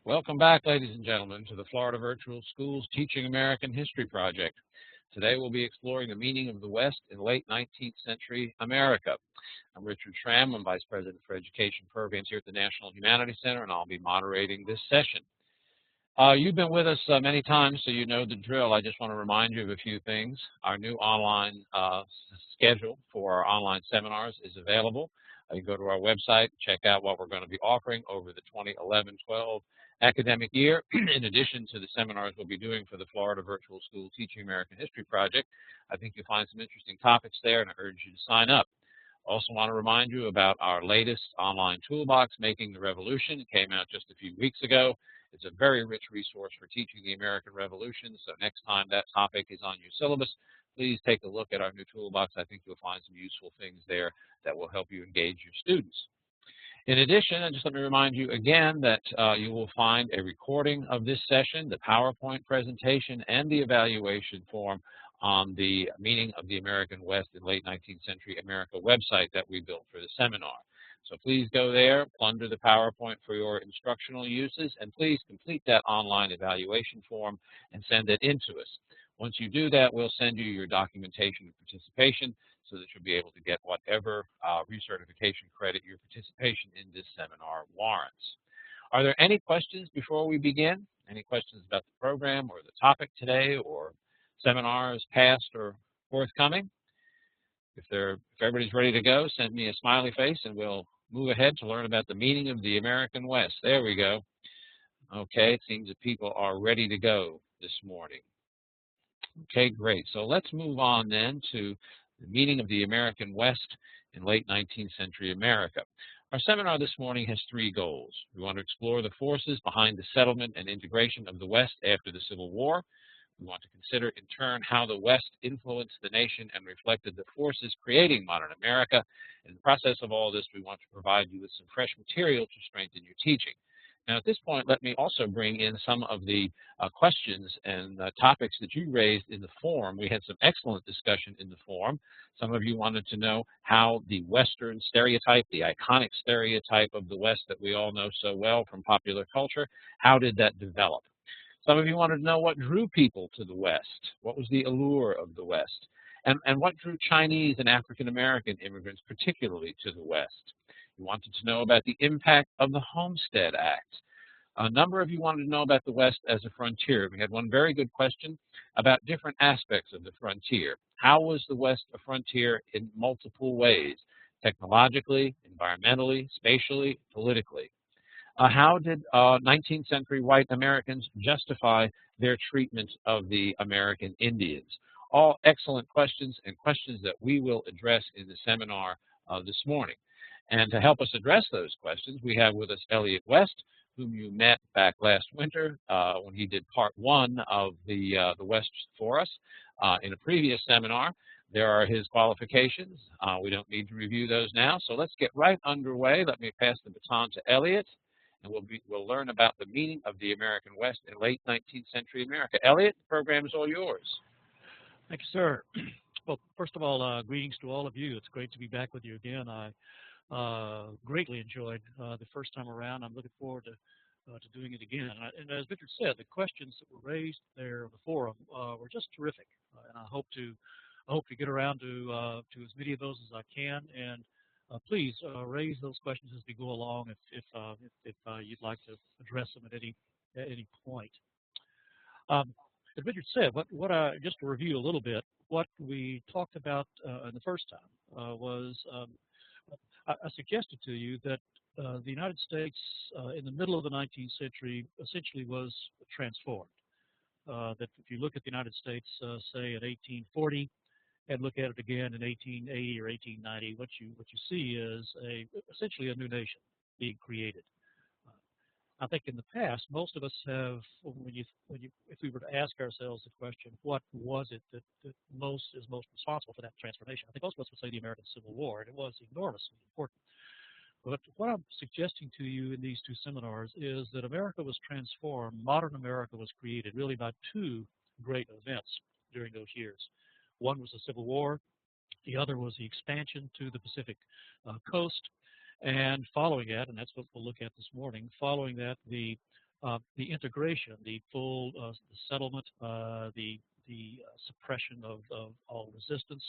Welcome back, ladies and gentlemen, to the Florida Virtual Schools Teaching American History Project. Today we'll be exploring the meaning of the West in late 19th century America. I'm Richard Schramm. I'm Vice President for Education Programs here at the National Humanities Center, and I'll be moderating this session. You've been with us many times, so you know the drill. I just want to remind you of a few things. Our new online schedule for our online seminars is available. You can go to our website, check out what we're going to be offering over the 2011-12 academic year. In addition to the seminars we'll be doing for the Florida Virtual School Teaching American History Project, I think you'll find some interesting topics there, and I urge you to sign up. I also want to remind you about our latest online toolbox, Making the Revolution. It came out just a few weeks ago. It's a very rich resource for teaching the American Revolution, so next time that topic is on your syllabus, please take a look at our new toolbox. I think you'll find some useful things there that will help you engage your students. In addition, just let me remind you again that you will find a recording of this session, the PowerPoint presentation, and the evaluation form on the Meaning of the American West in Late 19th Century America website that we built for the seminar. So please go there, plunder the PowerPoint for your instructional uses, and please complete that online evaluation form and send it in to us. Once you do that, we'll send you your documentation of participation so that you'll be able to get whatever recertification credit your participation in this seminar warrants. Are there any questions before we begin? Any questions about the program or the topic today or seminars past or forthcoming? If everybody's ready to go, send me a smiley face and we'll move ahead to learn about the meaning of the American West. There we go. Okay, it seems that people are ready to go this morning. Okay, great. So let's move on then to the meaning of the American West in late 19th century America. Our seminar this morning has three goals. We want to explore the forces behind the settlement and integration of the West after the Civil War. We want to consider in turn how the West influenced the nation and reflected the forces creating modern America. In the process of all this, we want to provide you with some fresh material to strengthen your teaching. Now, at this point, let me also bring in some of the questions and topics that you raised in the forum. We had some excellent discussion in the forum. Some of you wanted to know how the Western stereotype, the iconic stereotype of the West that we all know so well from popular culture, how did that develop? Some of you wanted to know what drew people to the West. What was the allure of the West? And what drew Chinese and African American immigrants particularly to the West? You wanted to know about the impact of the Homestead Act. A number of you wanted to know about the West as a frontier. We had one very good question about different aspects of the frontier. How was the West a frontier in multiple ways? Technologically, environmentally, spatially, politically. How did 19th century white Americans justify their treatment of the American Indians? All excellent questions and questions that we will address in the seminar this morning. And to help us address those questions, we have with us Elliott West, whom you met back last winter when he did part one of the West for us in a previous seminar. There are his qualifications. We don't need to review those now. So let's get right underway. Let me pass the baton to Elliott, and we'll learn about the meaning of the American West in late 19th century America. Elliott, the program is all yours. Thank you, sir. Well, first of all, greetings to all of you. It's great to be back with you again. I greatly enjoyed the first time around. I'm looking forward to doing it again. And as Richard said, the questions that were raised there in the forum were just terrific. And I hope to get around to as many of those as I can. And please raise those questions as we go along if you'd like to address them at any point. As Richard said, just to review a little bit, what we talked about in the first time was I suggested to you that the United States in the middle of the 19th century essentially was transformed. That if you look at the United States, say in 1840, and look at it again in 1880 or 1890, what you see is essentially a new nation being created. I think in the past, most of us have, if we were to ask ourselves the question, what was it that is most responsible for that transformation? I think most of us would say the American Civil War, and it was enormously important. But what I'm suggesting to you in these two seminars is that America was transformed, modern America was created really by two great events during those years. One was the Civil War, the other was the expansion to the Pacific coast. And following that, and that's what we'll look at this morning, following that, the the integration, the full the settlement, the suppression of all resistance,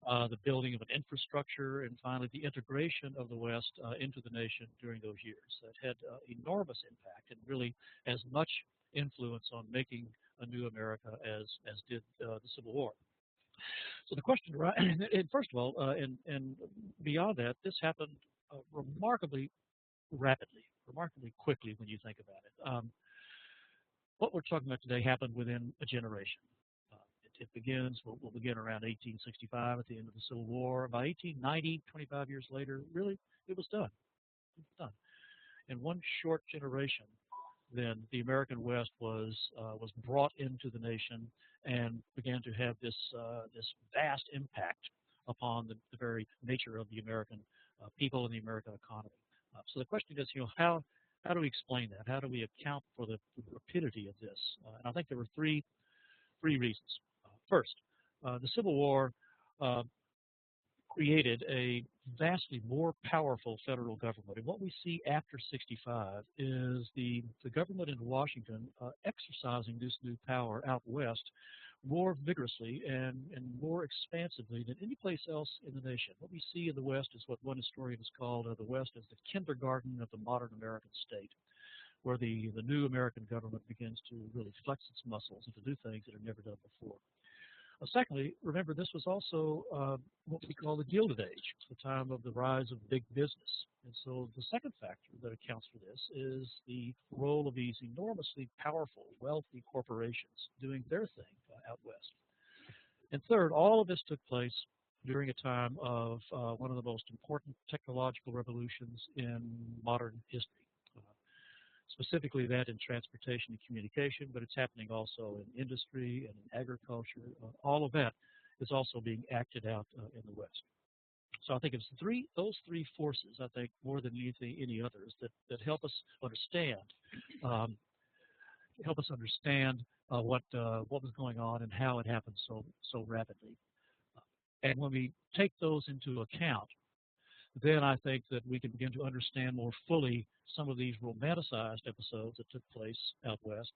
the building of an infrastructure, and finally the integration of the West into the nation during those years. That had enormous impact and really as much influence on making a new America as did the Civil War. So the question, right, and first of all, and beyond that, this happened remarkably rapidly, remarkably quickly when you think about it. What we're talking about today happened within a generation. It begins, we'll begin around 1865 at the end of the Civil War. By 1890, 25 years later, really, it was done. It was done. In one short generation, then the American West was brought into the nation and began to have this vast impact upon the very nature of the American people and the American economy. So the question is, how do we explain that? How do we account for the rapidity of this? And I think there were three reasons. First, the Civil War created a vastly more powerful federal government. And what we see after 65 is the government in Washington exercising this new power out west more vigorously and more expansively than any place else in the nation. What we see in the West is what one historian has called the West as the kindergarten of the modern American state, where the new American government begins to really flex its muscles and to do things that are never done before. Secondly, remember, this was also what we call the Gilded Age, the time of the rise of big business. And so the second factor that accounts for this is the role of these enormously powerful, wealthy corporations doing their thing out west. And third, all of this took place during a time of one of the most important technological revolutions in modern history. Specifically that in transportation and communication, but it's happening also in industry and in agriculture. All of that is also being acted out in the West. So I think it's those three forces, I think, more than any others, that help us understand what was going on and how it happened so rapidly. And when we take those into account, then I think that we can begin to understand more fully some of these romanticized episodes that took place out west.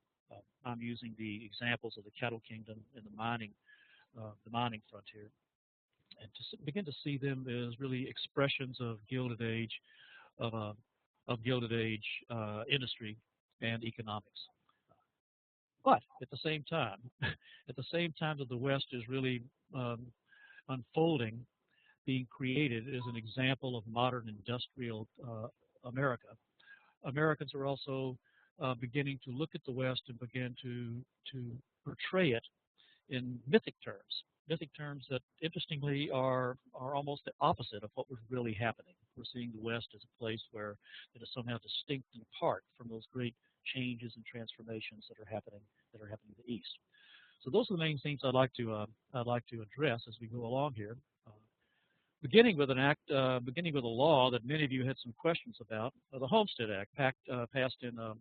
I'm using the examples of the cattle kingdom and the mining frontier, and to begin to see them as really expressions of Gilded Age, industry and economics. But at the same time, that the West is really unfolding, being created as an example of modern industrial America, Americans are also beginning to look at the West and begin to portray it in mythic terms that interestingly are almost the opposite of what was really happening. We're seeing the West as a place where it is somehow distinct and apart from those great changes and transformations that are happening in the East. So those are the main things I'd like to address as we go along here. Beginning with a law that many of you had some questions about, the Homestead Act, passed in the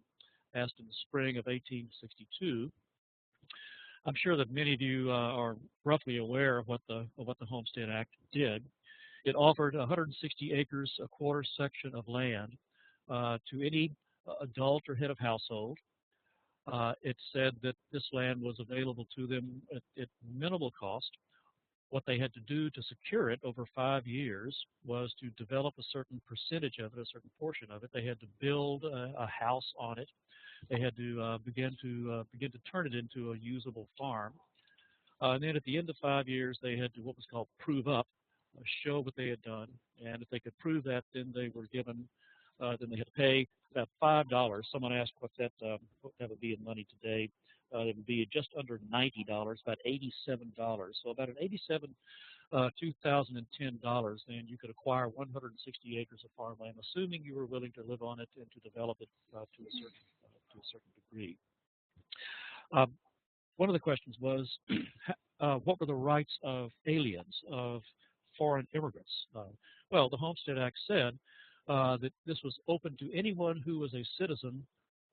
spring of 1862. I'm sure that many of you are roughly aware of what the Homestead Act did. It offered 160 acres, a quarter section of land to any adult or head of household. It said that this land was available to them at minimal cost. What they had to do to secure it over 5 years was to develop a certain percentage of it, a certain portion of it. They had to build a house on it. They had to begin to turn it into a usable farm. And then at the end of 5 years, they had to what was called prove up, show what they had done. And if they could prove that, then they were given. Then they had to pay about $5. Someone asked what that would be in money today. It would be just under $90, about $87. So about an $2010, then you could acquire 160 acres of farmland, assuming you were willing to live on it and to develop it to a certain degree. One of the questions was, what were the rights of aliens, of foreign immigrants? Well, the Homestead Act said that this was open to anyone who was a citizen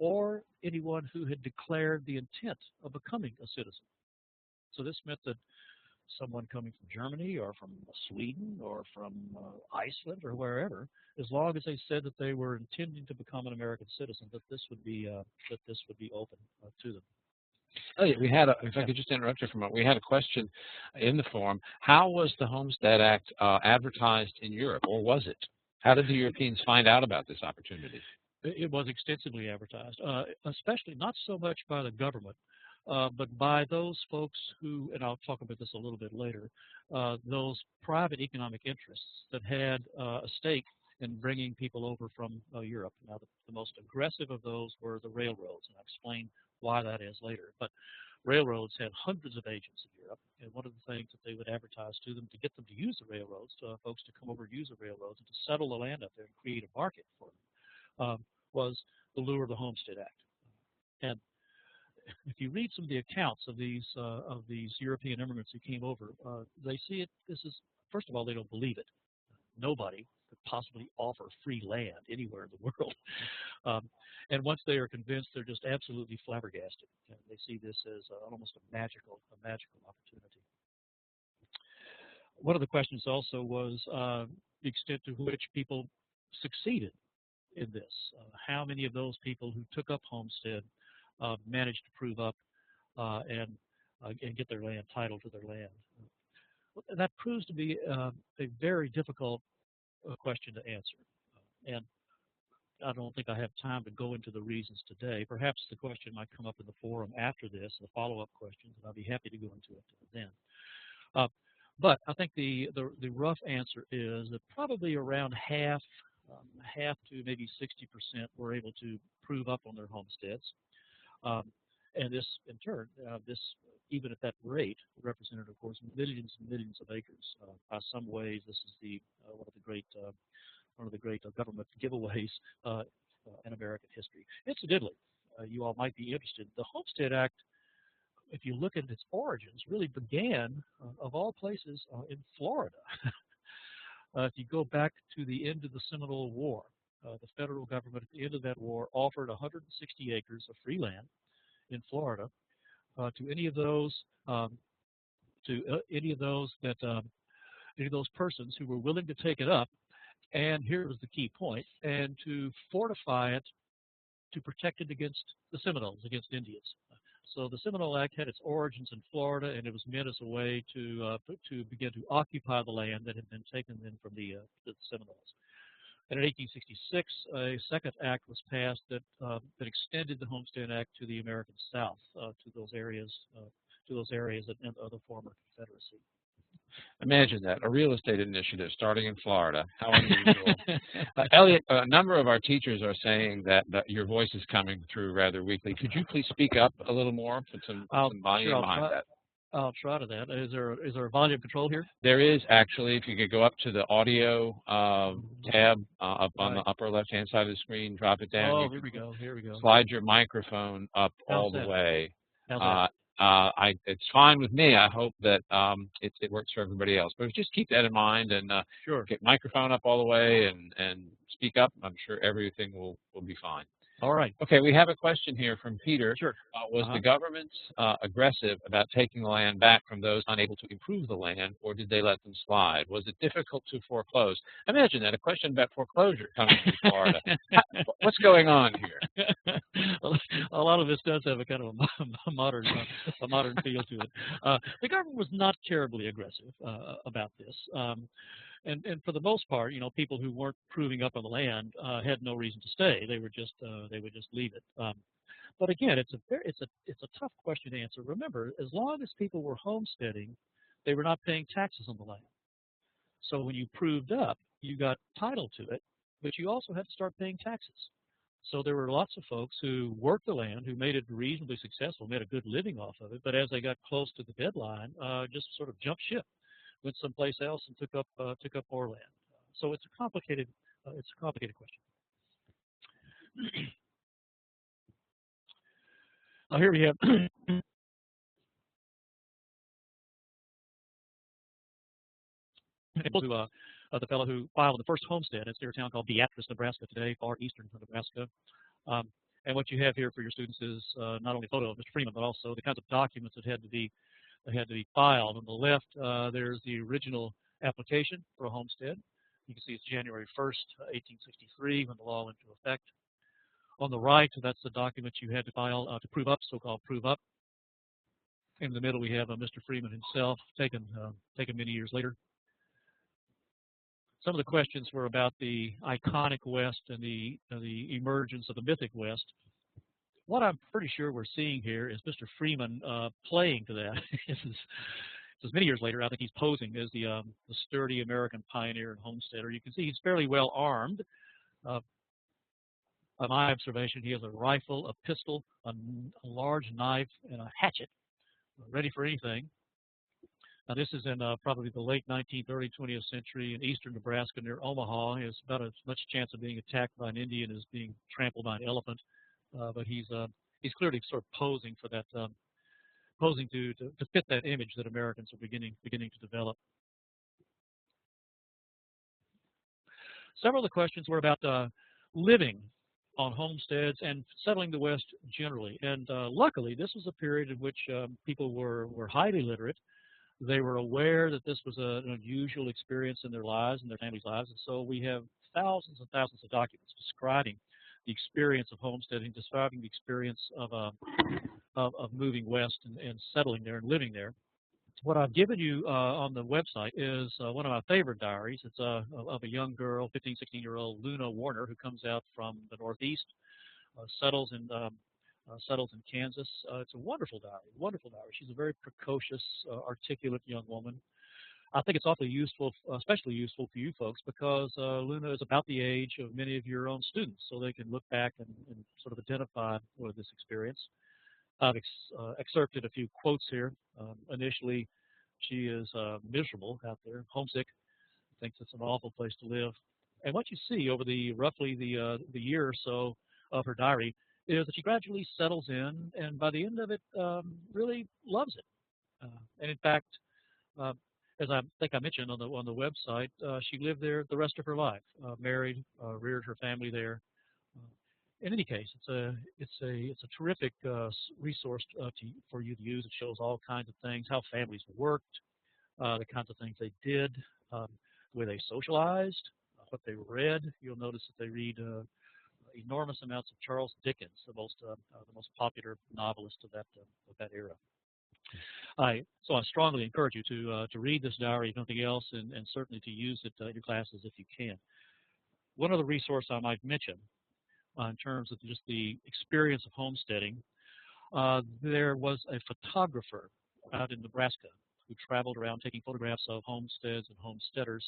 or anyone who had declared the intent of becoming a citizen. So this meant that someone coming from Germany or from Sweden or from Iceland or wherever, as long as they said that they were intending to become an American citizen, that this would be open to them. Elliot, if I could just interrupt you for a moment, we had a question in the forum. How was the Homestead Act advertised in Europe, or was it? How did the Europeans find out about this opportunity? It was extensively advertised, especially not so much by the government, but by those folks who, and I'll talk about this a little bit later, those private economic interests that had a stake in bringing people over from Europe. Now, the most aggressive of those were the railroads, and I'll explain why that is later. But railroads had hundreds of agents in Europe, and one of the things that they would advertise to them to get them to use the railroads, folks to come over and use the railroads and to settle the land up there and create a market for them, was the lure of the Homestead Act. And if you read some of the accounts of these European immigrants who came over, they see it. This is, first of all, they don't believe it. Nobody could possibly offer free land anywhere in the world. And once they are convinced, they're just absolutely flabbergasted. And they see this as almost a magical opportunity. One of the questions also was the extent to which people succeeded in this. How many of those people who took up Homestead managed to prove up and get their land, title to their land? That proves to be a very difficult question to answer. And I don't think I have time to go into the reasons today. Perhaps the question might come up in the forum after this, the follow-up questions, and I'll be happy to go into it then. But I think the rough answer is that probably around half to maybe 60% were able to prove up on their homesteads. And this, in turn, even at that rate, represented, of course, millions and millions of acres. By some ways, this is one of the great government giveaways in American history. Incidentally, you all might be interested. The Homestead Act, if you look at its origins, really began, of all places, in Florida. If you go back to the end of the Seminole War, the federal government at the end of that war offered 160 acres of free land in Florida to any of those persons who were willing to take it up. And here was the key point: and to fortify it, to protect it against the Seminoles, against Indians. So the Seminole Act had its origins in Florida, and it was meant as a way to begin to occupy the land that had been taken then from the Seminoles. And in 1866, a second act was passed that extended the Homestead Act to the American South, to those areas and other former Confederacy. Imagine that, a real estate initiative starting in Florida. How unusual. Elliot, a number of our teachers are saying that your voice is coming through rather weakly. Could you please speak up a little more, put some volume behind that? I'll try to that. Is there a volume control here? There is, actually. If you could go up to the audio tab up on the upper left-hand side of the screen, drop it down. Oh, here we go. Slide your microphone up all the way. It's fine with me. I hope that it works for everybody else. But just keep that in mind and sure. Get microphone up all the way and speak up. I'm sure everything will be fine. All right. Okay, we have a question here from Peter. Sure. Was the government aggressive about taking the land back from those unable to improve the land, or did they let them slide? Was it difficult to foreclose? Imagine that, a question about foreclosure coming from Florida. What's going on here? A lot of this does have a kind of a modern feel to it. The government was not terribly aggressive about this. And for the most part, people who weren't proving up on the land had no reason to stay. They would just leave it. But again, it's a tough question to answer. Remember, as long as people were homesteading, they were not paying taxes on the land. So when you proved up, you got title to it, but you also had to start paying taxes. So there were lots of folks who worked the land, who made it reasonably successful, made a good living off of it. But as they got close to the deadline, just sort of jumped ship, went someplace else and took up more land. So it's a complicated question. Here we have the fellow who filed the first homestead. It's near a town called Beatrice, Nebraska today, far eastern of Nebraska. And what you have here for your students is not only a photo of Mr. Freeman, but also the kinds of documents that had to be They had to be filed. On the left, there's the original application for a homestead. You can see it's January 1st, 1863, when the law went into effect. On the right, that's the document you had to file to prove up, so-called prove up. In the middle, we have Mr. Freeman himself, taken many years later. Some of the questions were about the iconic West and the emergence of the mythic West. What I'm pretty sure we're seeing here is Mr. Freeman playing to that. This is many years later. I think he's posing as the sturdy American pioneer and homesteader. You can see he's fairly well armed. By my observation, he has a rifle, a pistol, a large knife, and a hatchet, ready for anything. Now, this is in probably the late 19th, early 20th century in eastern Nebraska near Omaha. He has about as much chance of being attacked by an Indian as being trampled by an elephant. But he's clearly sort of posing for that, posing to fit that image that Americans are beginning to develop. Several of the questions were about living on homesteads and settling the West generally. And luckily, this was a period in which people were highly literate. They were aware that this was an unusual experience in their lives and their families' lives. And so we have thousands and thousands of documents describing the experience of homesteading, describing the experience of moving west and settling there and living there. What I've given you on the website is one of my favorite diaries. It's of a young girl, 15, 16-year-old Luna Warner, who comes out from the Northeast, settles in Kansas. It's a wonderful diary, She's a very precocious, articulate young woman. I think it's awfully useful, especially useful for you folks, because Luna is about the age of many of your own students, so they can look back and sort of identify with this experience. I've excerpted a few quotes here. Initially, she is miserable out there, homesick, thinks it's an awful place to live. And what you see over roughly the year or so of her diary is that she gradually settles in, and by the end of it, really loves it. And in fact, as I think I mentioned on the website, she lived there the rest of her life, married, reared her family there. In any case, it's a terrific resource for you to use. It shows all kinds of things, how families worked, the kinds of things they did, the way they socialized, what they read. You'll notice that they read enormous amounts of Charles Dickens, the most popular novelist of that era. So I strongly encourage you to read this diary, if nothing else, and certainly to use it in your classes if you can. One other resource I might mention in terms of just the experience of homesteading, there was a photographer out in Nebraska who traveled around taking photographs of homesteads and homesteaders.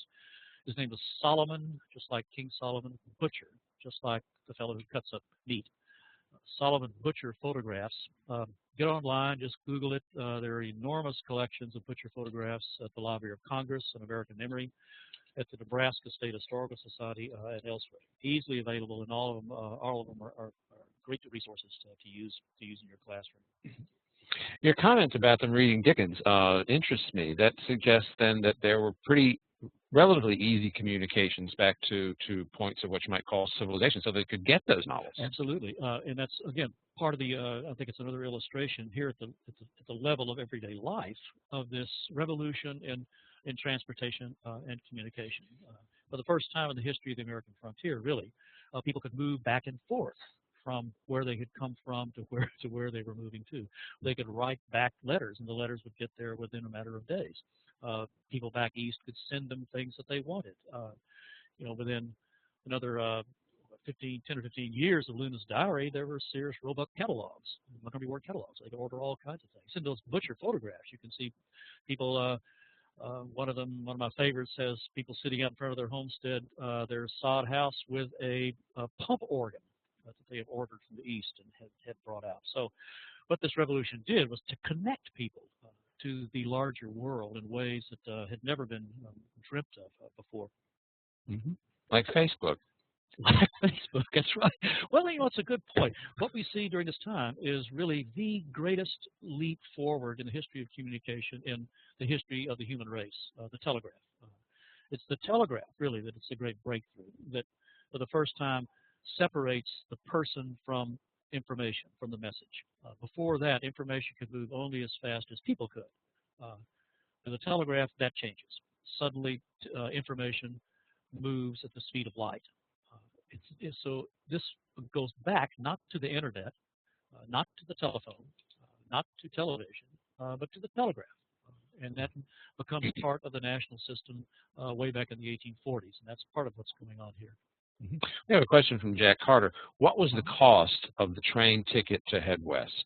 His name was Solomon, just like King Solomon, Butcher, just like the fellow who cuts up meat. Solomon Butcher photographs. Get online, just Google it. There are enormous collections of Butcher photographs at the Library of Congress and American Memory, at the Nebraska State Historical Society, and elsewhere. Easily available, and all of them are great resources to use in your classroom. Your comment about them reading Dickens interests me. That suggests then that there were relatively easy communications back to points of what you might call civilization, so they could get those novels. Absolutely, and that's again part of the. I think it's another illustration here at the level of everyday life of this revolution in transportation and communication. For the first time in the history of the American frontier, really, people could move back and forth from where they had come from to where they were moving to. They could write back letters, and the letters would get there within a matter of days. People back east could send them things that they wanted. Within another 10 or 15 years of Luna's diary, there were Sears Roebuck catalogs, Montgomery Ward catalogs. They could order all kinds of things. In those Butcher photographs, you can see people. One of my favorites has people sitting out in front of their homestead, their sod house with a pump organ that they had ordered from the east and had brought out. So what this revolution did was to connect people to the larger world in ways that had never been dreamt of before. Mm-hmm. Like Facebook. Like Facebook, that's right. Well, it's a good point. What we see during this time is really the greatest leap forward in the history of communication in the history of the human race, the telegraph. It's the telegraph, really, that it's a great breakthrough that for the first time separates the person from information, from the message. Before that, information could move only as fast as people could. And the telegraph, that changes. Suddenly, information moves at the speed of light. So this goes back not to the internet, not to the telephone, not to television, but to the telegraph. And that becomes part of the national system way back in the 1840s, and that's part of what's going on here. We have a question from Jack Carter. What was the cost of the train ticket to head west?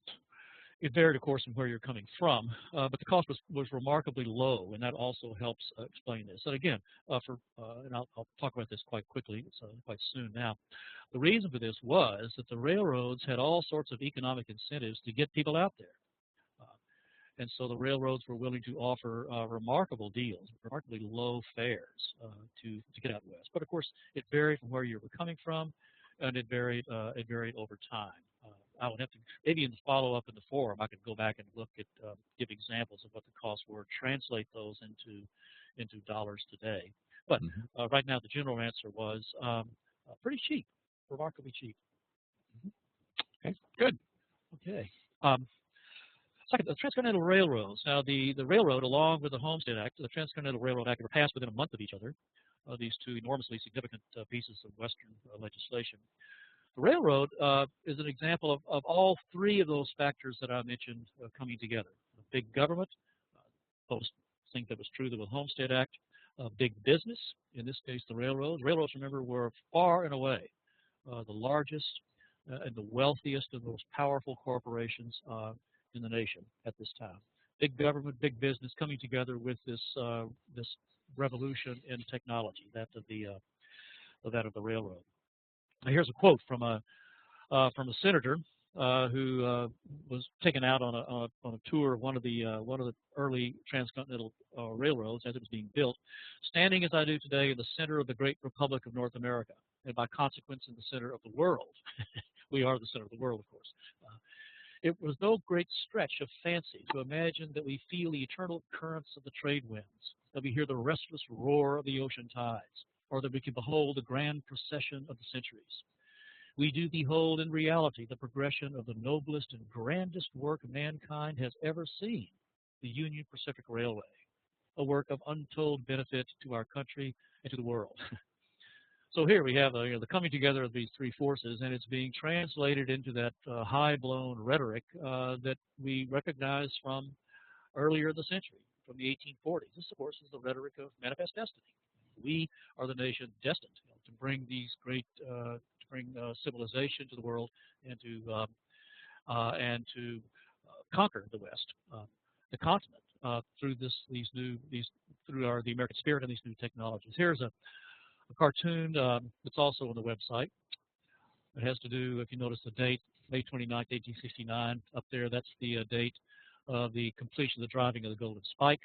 It varied, of course, from where you're coming from, but the cost was remarkably low, and that also helps explain this. And again, and I'll talk about this quite quickly, quite soon now. The reason for this was that the railroads had all sorts of economic incentives to get people out there. And so the railroads were willing to offer remarkable deals, remarkably low fares to get out west. But of course, it varied from where you were coming from, and it varied over time. I would have to, maybe in the follow-up in the forum, I could go back and look at, give examples of what the costs were, translate those into dollars today. But right now, the general answer was pretty cheap, remarkably cheap. Okay, good. Okay. Second, the Transcontinental Railroads. Now, the railroad, along with the Homestead Act, the Transcontinental Railroad Act, were passed within a month of each other, these two enormously significant pieces of Western legislation. The railroad is an example of all three of those factors that I mentioned coming together. Big government, most think that was true with the Homestead Act. Big business, in this case the railroads. Railroads, remember, were far and away the largest and the wealthiest of those powerful corporations in the nation at this time. Big government, big business coming together with this this revolution in technology, that of the railroad. Now, here's a quote from a senator who was taken out on a tour of one of the early transcontinental railroads as it was being built. Standing as I do today in the center of the great Republic of North America, and by consequence in the center of the world. We are the center of the world, of course. It was no great stretch of fancy to imagine that we feel the eternal currents of the trade winds, that we hear the restless roar of the ocean tides, or that we can behold the grand procession of the centuries. We do behold in reality the progression of the noblest and grandest work mankind has ever seen, the Union Pacific Railway, a work of untold benefit to our country and to the world. So here we have the coming together of these three forces, and it's being translated into that high-blown rhetoric that we recognize from earlier in the century, from the 1840s. This, of course, is the rhetoric of manifest destiny. We are the nation destined to bring these great, civilization to the world and to conquer the West, the continent, through the American spirit and these new technologies. Here's a cartoon that's also on the website. It has to do, if you notice the date, May 29th, 1869. Up there, that's the date of the completion of the driving of the Golden Spike,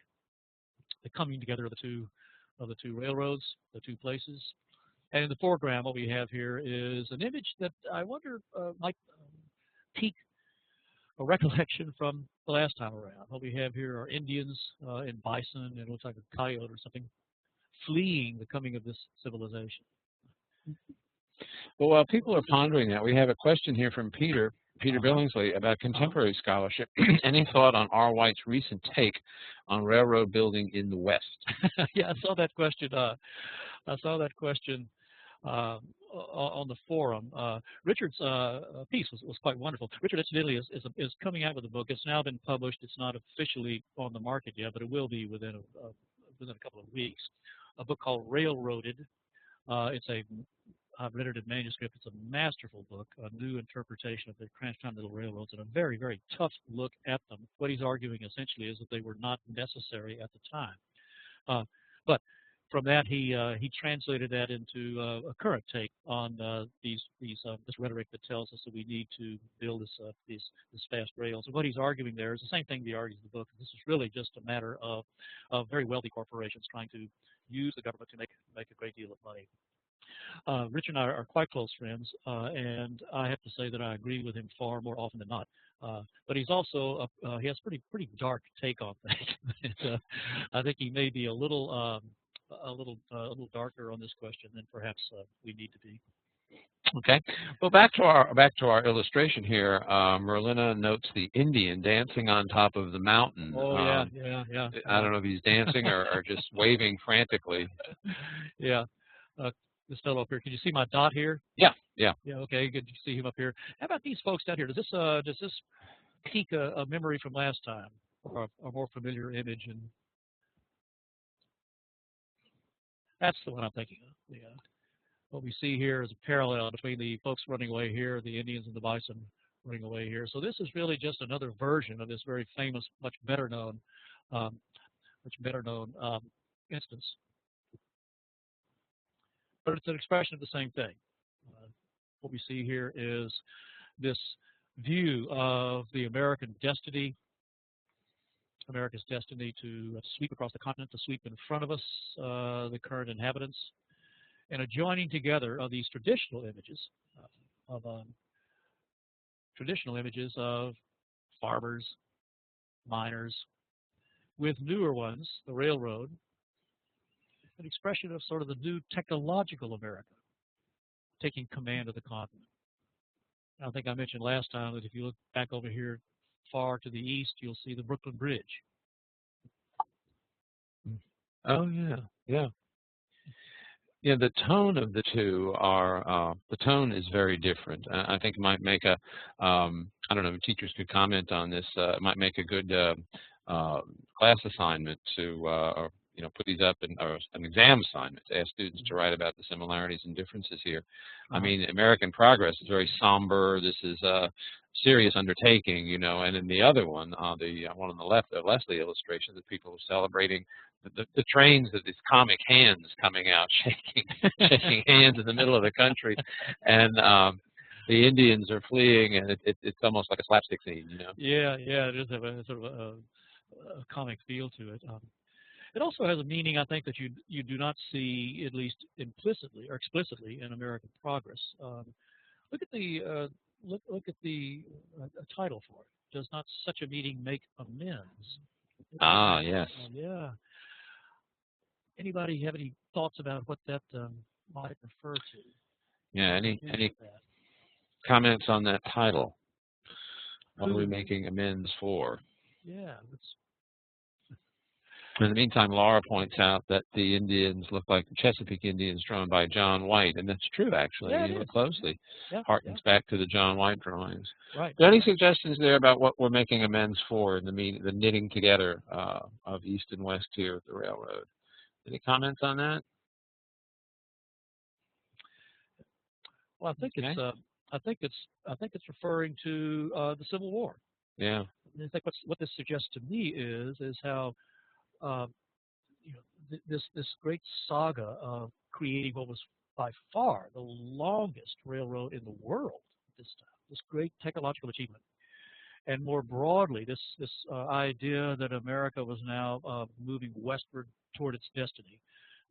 the coming together of the two railroads, the two places. And in the foreground, what we have here is an image that I wonder might pique a recollection from the last time around. What we have here are Indians and bison, and it looks like a coyote or something, fleeing the coming of this civilization. Well, while people are pondering that, we have a question here from Peter Billingsley about contemporary scholarship. Any thought on R. White's recent take on railroad building in the West? Yeah, I saw that question. On the forum. Richard's piece was quite wonderful. Richard, incidentally, is coming out with a book. It's now been published. It's not officially on the market yet, but it will be within a couple of weeks. A book called Railroaded. I've read it in manuscript. It's a masterful book, a new interpretation of the transcontinental railroads, and a very, very tough look at them. What he's arguing essentially is that they were not necessary at the time. But from that, he translated that into a current take on this rhetoric that tells us that we need to build this fast rails. And what he's arguing there is the same thing he argues in the book. This is really just a matter of very wealthy corporations trying to use the government to make a great deal of money. Richard and I are quite close friends, and I have to say that I agree with him far more often than not. But he's also he has pretty dark take on things. And, I think he may be a little darker on this question than perhaps we need to be. Okay. Well, back to our illustration here. Merlina notes the Indian dancing on top of the mountain. Oh yeah, yeah, yeah. I don't know if he's dancing or just waving frantically. Yeah. This fellow up here. Can you see my dot here? Yeah, yeah. Yeah. Okay. Good to see him up here. How about these folks down here? Does this pique a memory from last time, or a more familiar image? And that's the one I'm thinking of. Yeah. What we see here is a parallel between the folks running away here, the Indians and the bison running away here. So this is really just another version of this very famous, much better known um, instance. But it's an expression of the same thing. What we see here is this view of the American destiny, America's destiny to sweep across the continent, to sweep in front of us, the current inhabitants, and a joining together of these traditional images of farmers, miners, with newer ones, the railroad, an expression of sort of the new technological America taking command of the continent. I think I mentioned last time that if you look back over here far to the east, you'll see the Brooklyn Bridge. Oh yeah, yeah. Yeah, the tone of the two are, the tone is very different. I think it might make I don't know, teachers could comment on this, it might make a good class assignment to, or, put these up or an exam assignment to ask students to write about the similarities and differences here. I mean, American Progress is very somber. This is a serious undertaking, and in the other one, the one on the left, the Leslie illustration, that people are celebrating the trains of these comic hands coming out, shaking hands in the middle of the country, and the Indians are fleeing, and it's almost like a slapstick scene, Yeah, yeah, it does have a sort of a comic feel to it. It also has a meaning, I think, that you do not see, at least implicitly or explicitly, in American Progress. Look at the look at the title for it. Does not such a meeting make amends? Ah, yes. Yeah. Anybody have any thoughts about what that might refer to? Yeah. Any comments on that title? What are we making amends for? Yeah. In the meantime, Laura points out that the Indians look like the Chesapeake Indians drawn by John White, and that's true, actually. Yeah, you look closely. Yeah, harkens back to the John White drawings. Right. Are there any suggestions there about what we're making amends for in the knitting together of East and West here at the railroad? Any comments on that? Well, I think it's referring to the Civil War. Yeah. I think what this suggests to me is how this great saga of creating what was by far the longest railroad in the world at this time, this great technological achievement, and more broadly, this idea that America was now moving westward toward its destiny.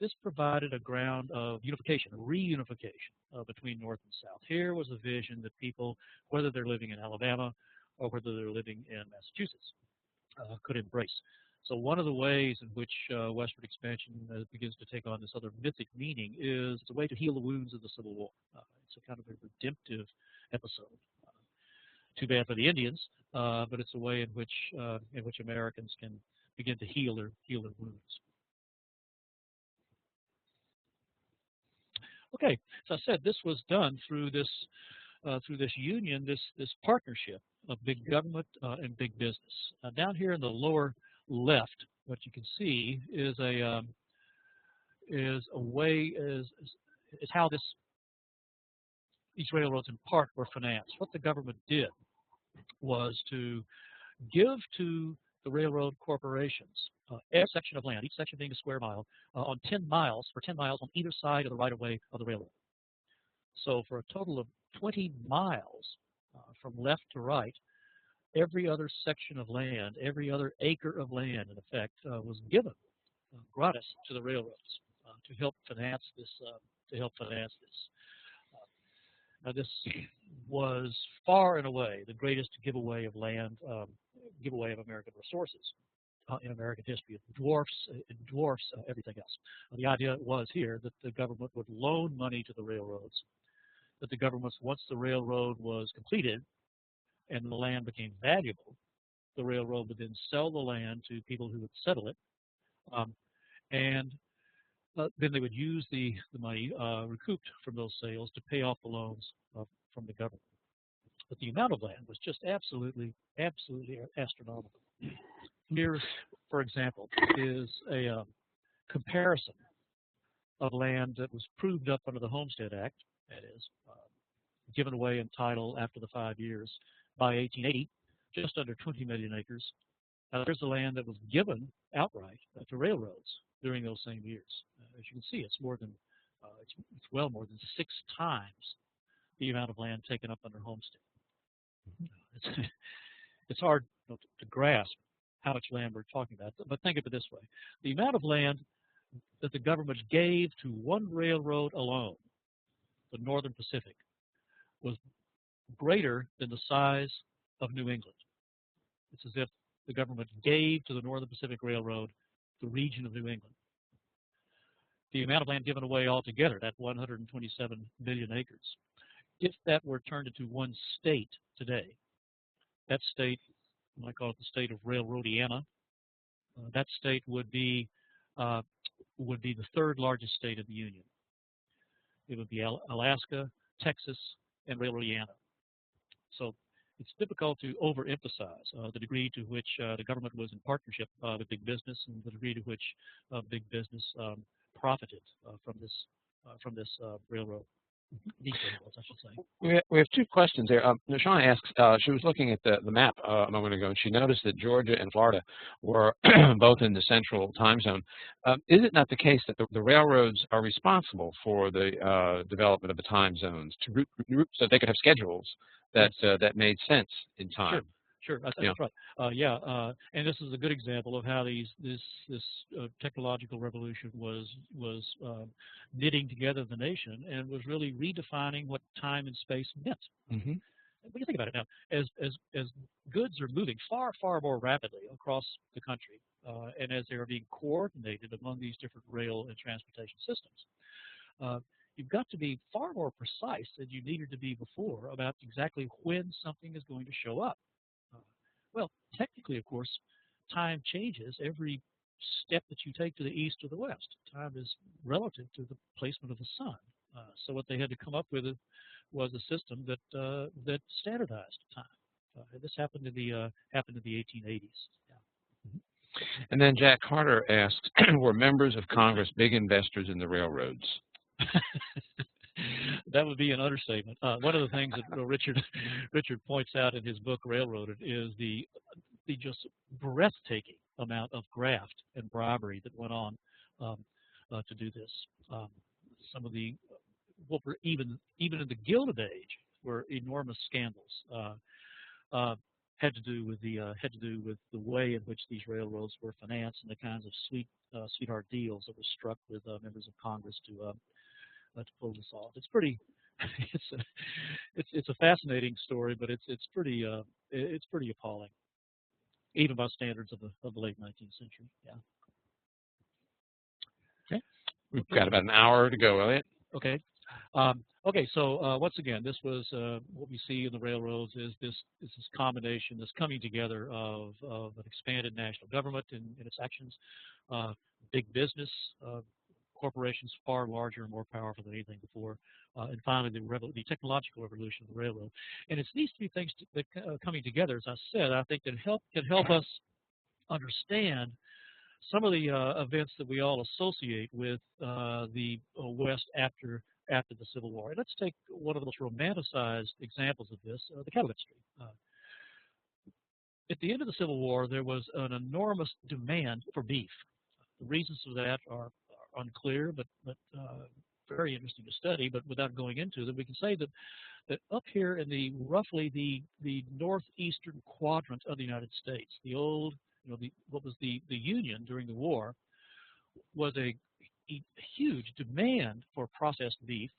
This provided a ground of unification, reunification between North and South. Here was a vision that people, whether they're living in Alabama or whether they're living in Massachusetts, could embrace. So one of the ways in which westward expansion begins to take on this other mythic meaning is it's a way to heal the wounds of the Civil War. It's a kind of a redemptive episode. Too bad for the Indians, but it's a way in which Americans can begin to heal their wounds. Okay, so I said this was done through this union, this partnership of big government and big business. Down here in the lower left, what you can see is how these railroads in part were financed. What the government did was to give to the railroad corporations every section of land, each section being a square mile, on 10 miles on either side of the right-of-way of the railroad. So for a total of 20 miles from left to right, every other section of land, every other acre of land, in effect, was given gratis to the railroads to help finance this. Now, this was far and away the greatest giveaway of land, giveaway of American resources in American history. It dwarfs everything else. The idea was here that the government would loan money to the railroads that the governments, once the railroad was completed and the land became valuable, the railroad would then sell the land to people who would settle it, um, and then they would use the money recouped from those sales to pay off the loans from the government. But the amount of land was just absolutely astronomical. Here, for example, is a comparison of land that was proved up under the Homestead Act, that is, given away in title after the 5 years by 1880, just under 20 million acres. Now, there's the land that was given outright to railroads during those same years. As you can see, it's more than it's well more than 6 times the amount of land taken up under Homestead. It's hard to grasp how much land we're talking about, but think of it this way: the amount of land that the government gave to one railroad alone, the Northern Pacific, was greater than the size of New England. It's as if the government gave to the Northern Pacific Railroad the region of New England. The amount of land given away altogether, that 127 million acres, if that were turned into one state today, that state, you might call it the state of Railroadiana, that state would be the third largest state in the Union. It would be Alaska, Texas, and Railroadiana. So it's difficult to overemphasize the degree to which the government was in partnership with big business, and the degree to which big business profited from this railroad. These railroads, I should say. We have 2 questions there. Shauna asks, she was looking at the map a moment ago, and she noticed that Georgia and Florida were both in the central time zone. Is it not the case that the railroads are responsible for the development of the time zones to so they could have schedules that that made sense in time? Sure, I think that's right. And this is a good example of how this technological revolution was knitting together the nation and was really redefining what time and space meant. Mm-hmm. When you think about it now, as goods are moving far more rapidly across the country, and as they are being coordinated among these different rail and transportation systems, you've got to be far more precise than you needed to be before about exactly when something is going to show up. Well, technically, of course, time changes every step that you take to the east or the west. Time is relative to the placement of the sun. So what they had to come up with was a system that standardized time. This happened in the 1880s. Yeah. And then Jack Carter asks, were members of Congress big investors in the railroads? That would be an understatement. One of the things that Richard points out in his book Railroaded is the just breathtaking amount of graft and bribery that went on to do this. Some of the what were even in the Gilded Age were enormous scandals. Had to do with the way in which these railroads were financed and the kinds of sweetheart deals that were struck with members of Congress to pull this off. It's pretty. It's a fascinating story, but it's pretty appalling, even by standards of the late 19th century. Yeah. Okay. We've got about an hour to go, Elliott. Okay. So once again, this was what we see in the railroads is this combination, this coming together of an expanded national government in its actions, big business, corporations far larger and more powerful than anything before, and finally the technological revolution of the railroad. And it's these 3 things that coming together, as I said, I think can help us understand some of the events that we all associate with the West after the Civil War. And let's take one of the most romanticized examples of this, the cattle industry. At the end of the Civil War, there was an enormous demand for beef. The reasons for that are unclear, but very interesting to study. But without going into them, we can say that up here in roughly the northeastern quadrant of the United States, the old, what was the Union during the war, was a huge demand for processed beef.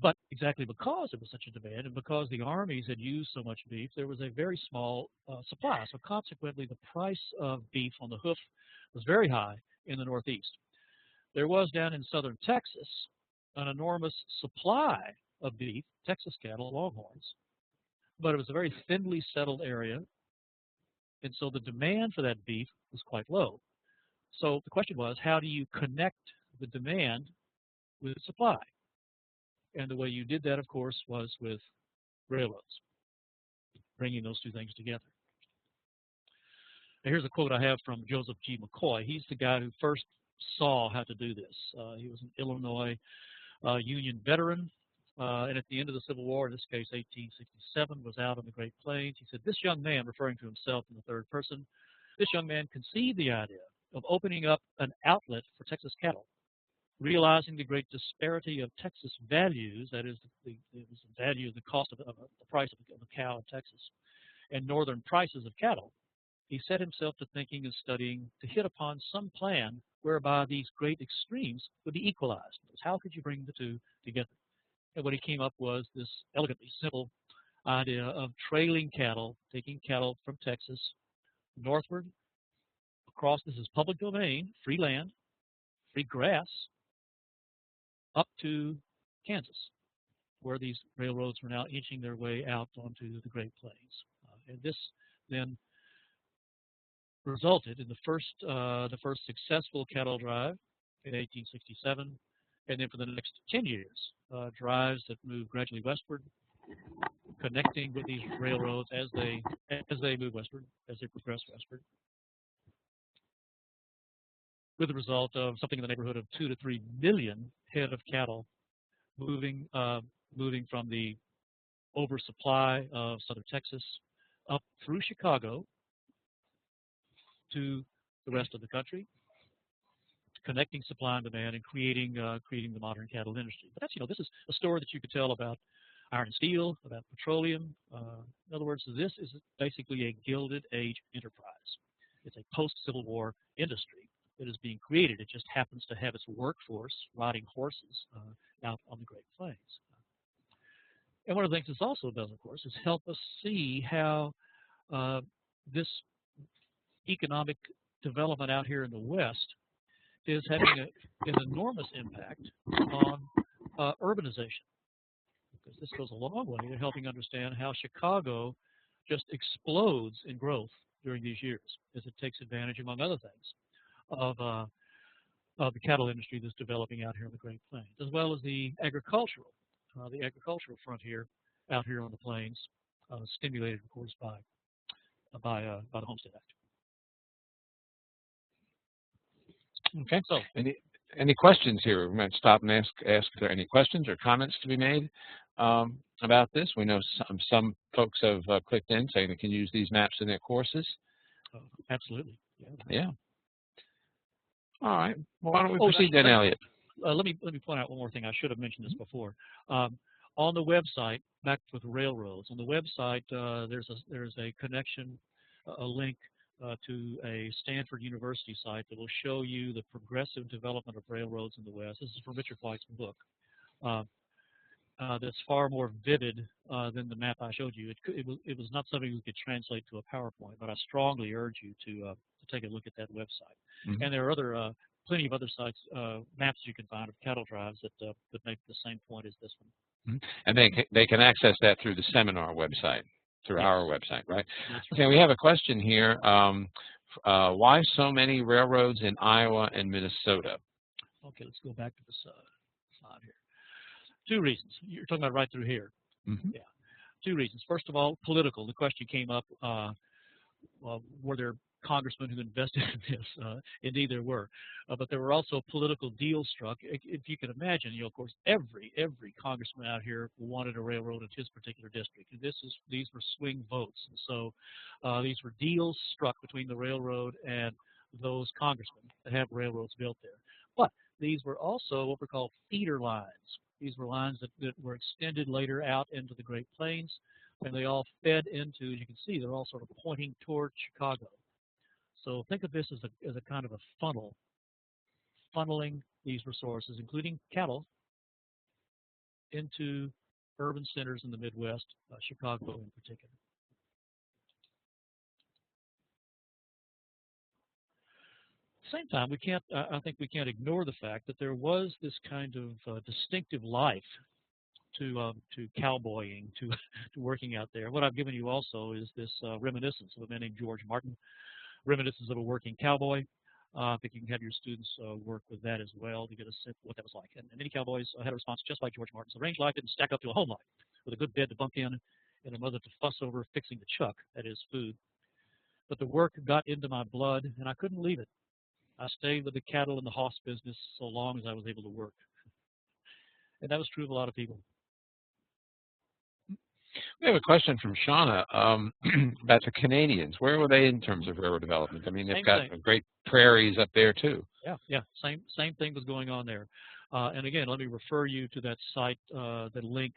But exactly because there was such a demand and because the armies had used so much beef, there was a very small supply. So consequently, the price of beef on the hoof was very high in the Northeast. There was down in southern Texas an enormous supply of beef, Texas cattle, longhorns, but it was a very thinly settled area, and so the demand for that beef was quite low. So the question was, how do you connect the demand with supply? And the way you did that, of course, was with railroads, bringing those two things together. Now, here's a quote I have from Joseph G. McCoy. He's the guy who first saw how to do this. He was an Illinois Union veteran, and at the end of the Civil War, in this case 1867, was out on the Great Plains. He said, this young man, referring to himself in the third person, this young man conceived the idea of opening up an outlet for Texas cattle, realizing the great disparity of Texas values, that is, the value, the cost of the price of a cow in Texas, and northern prices of cattle. He set himself to thinking and studying to hit upon some plan whereby these great extremes would be equalized. How could you bring the two together? And what he came up was this elegantly simple idea of trailing cattle, taking cattle from Texas northward across, this is public domain, free land, free grass, up to Kansas, where these railroads were now inching their way out onto the Great Plains. And this then resulted in the first successful cattle drive in 1867, and then for the next 10 years, drives that moved gradually westward, connecting with these railroads as they move westward, as they progress westward, with the result of something in the neighborhood of 2 to 3 million head of cattle moving from the oversupply of southern Texas up through Chicago to the rest of the country, connecting supply and demand and creating the modern cattle industry. But that's, this is a story that you could tell about iron and steel, about petroleum. In other words, this is basically a Gilded Age enterprise. It's a post-Civil War industry that is being created. It just happens to have its workforce riding horses out on the Great Plains. And one of the things this also does, of course, is help us see how this economic development out here in the West is having an enormous impact on urbanization. Because this goes a long way to helping understand how Chicago just explodes in growth during these years as it takes advantage, among other things, of the cattle industry that's developing out here on the Great Plains, as well as the agricultural frontier out here on the plains, stimulated, of course, by the Homestead Act. Okay. So, any questions here? We're going to stop and ask if there are any questions or comments to be made about this. We know some folks have clicked in saying they can use these maps in their courses. Absolutely. Yeah. All right. Well, why don't we proceed then, Elliott? Let me point out one more thing. I should have mentioned this before. On the website, back with railroads, on the website there's a connection, a link to a Stanford University site that will show you the progressive development of railroads in the West. This is from Richard White's book. That's far more vivid than the map I showed you. It was not something we could translate to a PowerPoint, but I strongly urge you to take a look at that website. Mm-hmm. And there are plenty of other sites, maps you can find of cattle drives that make the same point as this one. Mm-hmm. And they can access that through the seminar website, through yes. our website, right? Right? Okay, we have a question here. Why so many railroads in Iowa and Minnesota? Okay, let's go back to the slide here. Two reasons. You're talking about right through here. Mm-hmm. Yeah. Two reasons. First of all, political. The question came up, were there congressmen who invested in this? Indeed, there were. But there were also political deals struck. If you can imagine, of course, every congressman out here wanted a railroad in his particular district. These were swing votes. And so these were deals struck between the railroad and those congressmen that have railroads built there. But these were also what were called feeder lines. These were lines that were extended later out into the Great Plains, and they all fed into, as you can see, they're all sort of pointing toward Chicago. So think of this as a kind of a funnel, funneling these resources, including cattle, into urban centers in the Midwest, Chicago in particular. At the same time, I think we can't ignore the fact that there was this kind of distinctive life to cowboying, to working out there. What I've given you also is this reminiscence of a man named George Martin, reminiscence of a working cowboy. I think you can have your students work with that as well to get a sense of what that was like. And many cowboys had a response just like George Martin. So range life didn't stack up to a home life with a good bed to bunk in and a mother to fuss over fixing the chuck, that is food. But the work got into my blood, and I couldn't leave it. I stayed with the cattle and the horse business so long as I was able to work. And that was true of a lot of people. We have a question from Shauna about the Canadians. Where were they in terms of railroad development? I mean, they've got great prairies up there too. Yeah. Same thing was going on there. And again, let me refer you to that site, the link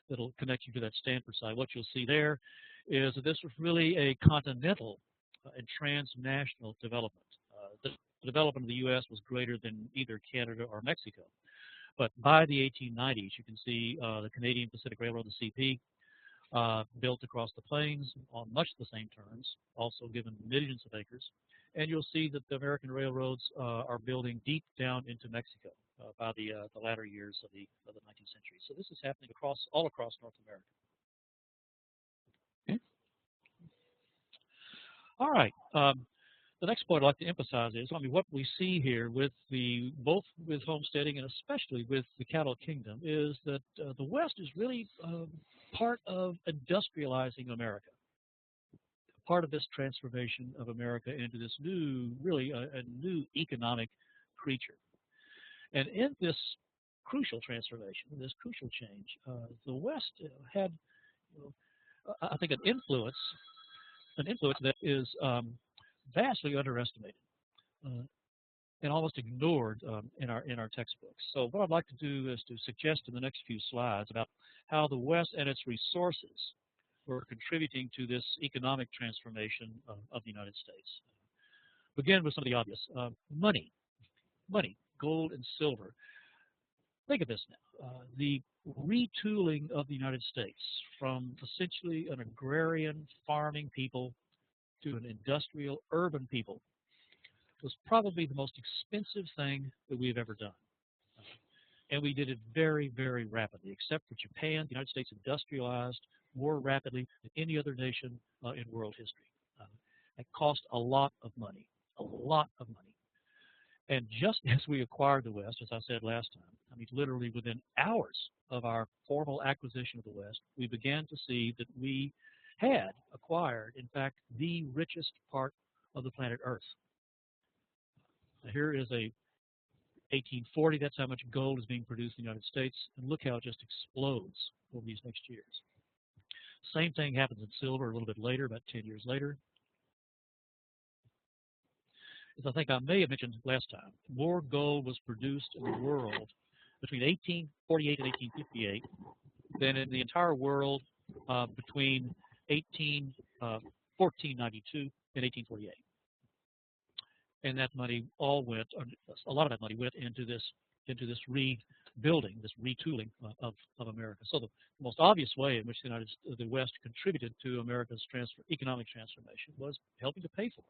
that'll connect you to that Stanford site. What you'll see there is that this was really a continental and transnational development. The development of the U.S. was greater than either Canada or Mexico. But by the 1890s, you can see the Canadian Pacific Railroad, the CP, built across the plains on much the same terms, also given millions of acres. And you'll see that the American railroads are building deep down into Mexico by the latter years of the 19th century. So this is happening all across North America. Okay. All right. The next point I'd like to emphasize is, what we see here with both with homesteading and especially with the cattle kingdom is that the West is really part of industrializing America, part of this transformation of America into this new, really a new economic creature. And in this crucial transformation, this crucial change, the West had, I think, an influence that is vastly underestimated and almost ignored in our textbooks. So what I'd like to do is to suggest in the next few slides about how the West and its resources were contributing to this economic transformation of the United States. Begin with some of the obvious. Money, gold and silver. Think of this now. The retooling of the United States from essentially an agrarian farming people to an industrial urban people was probably the most expensive thing that we've ever done. And we did it very, very rapidly. Except for Japan, the United States industrialized more rapidly than any other nation in world history. It cost a lot of money, And just as we acquired the West, as I said last time, literally within hours of our formal acquisition of the West, we began to see that we had acquired, in fact, the richest part of the planet Earth. Now, here is a 1840, that's how much gold is being produced in the United States, and look how it just explodes over these next years. Same thing happens in silver a little bit later, about 10 years later. As I think I may have mentioned last time, more gold was produced in the world between 1848 and 1858 than in the entire world between 1492 and 1848. And that money all went, a lot of that money went into this rebuilding, this retooling of America. So the most obvious way in which the West contributed to America's economic transformation was helping to pay for it.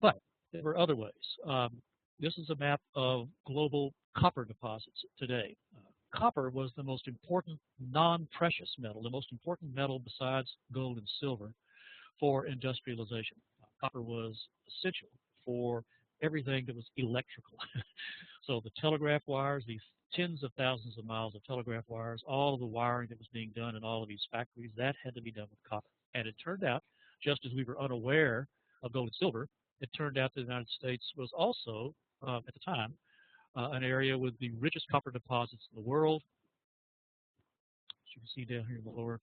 But there were other ways. This is a map of global copper deposits today. Copper was the most important non-precious metal, the most important metal besides gold and silver for industrialization. Copper was essential for everything that was electrical. So the telegraph wires, these tens of thousands of miles of telegraph wires, all of the wiring that was being done in all of these factories, that had to be done with copper. And it turned out, just as we were unaware of gold and silver, it turned out that the United States was also, at the time, an area with the richest copper deposits in the world. As you can see down here in the lower,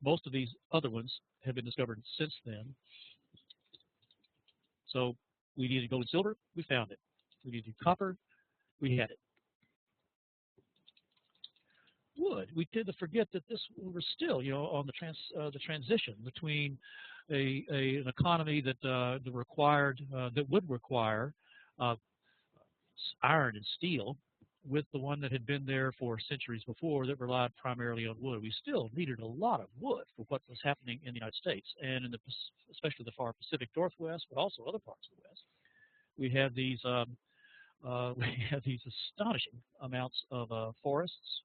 most of these other ones have been discovered since then. So we needed gold and silver, we found it. We needed copper, we had it. Wood, we tend to forget that we were still, on the transition between an economy that would require iron and steel, with the one that had been there for centuries before that relied primarily on wood. We still needed a lot of wood for what was happening in the United States and especially the far Pacific Northwest, but also other parts of the West. We had these we have these astonishing amounts of forests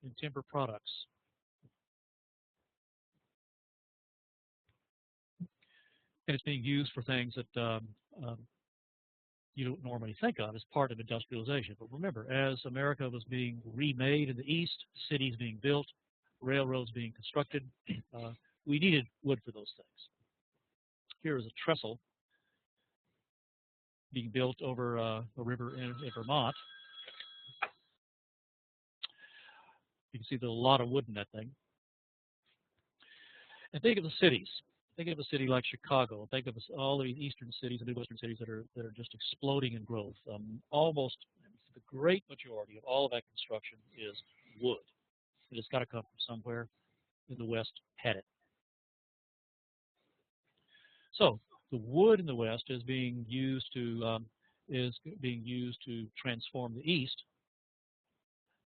and timber products. And it's being used for things that you don't normally think of as part of industrialization. But remember, as America was being remade in the East, cities being built, railroads being constructed, we needed wood for those things. Here is a trestle being built over a river in Vermont. You can see there's a lot of wood in that thing. And think of the cities. Think of a city like Chicago. Think of all the eastern cities and midwestern cities that are just exploding in growth. Almost the great majority of all of that construction is wood. It has got to come from somewhere, and the West had it. So the wood in the West is being used to transform the East,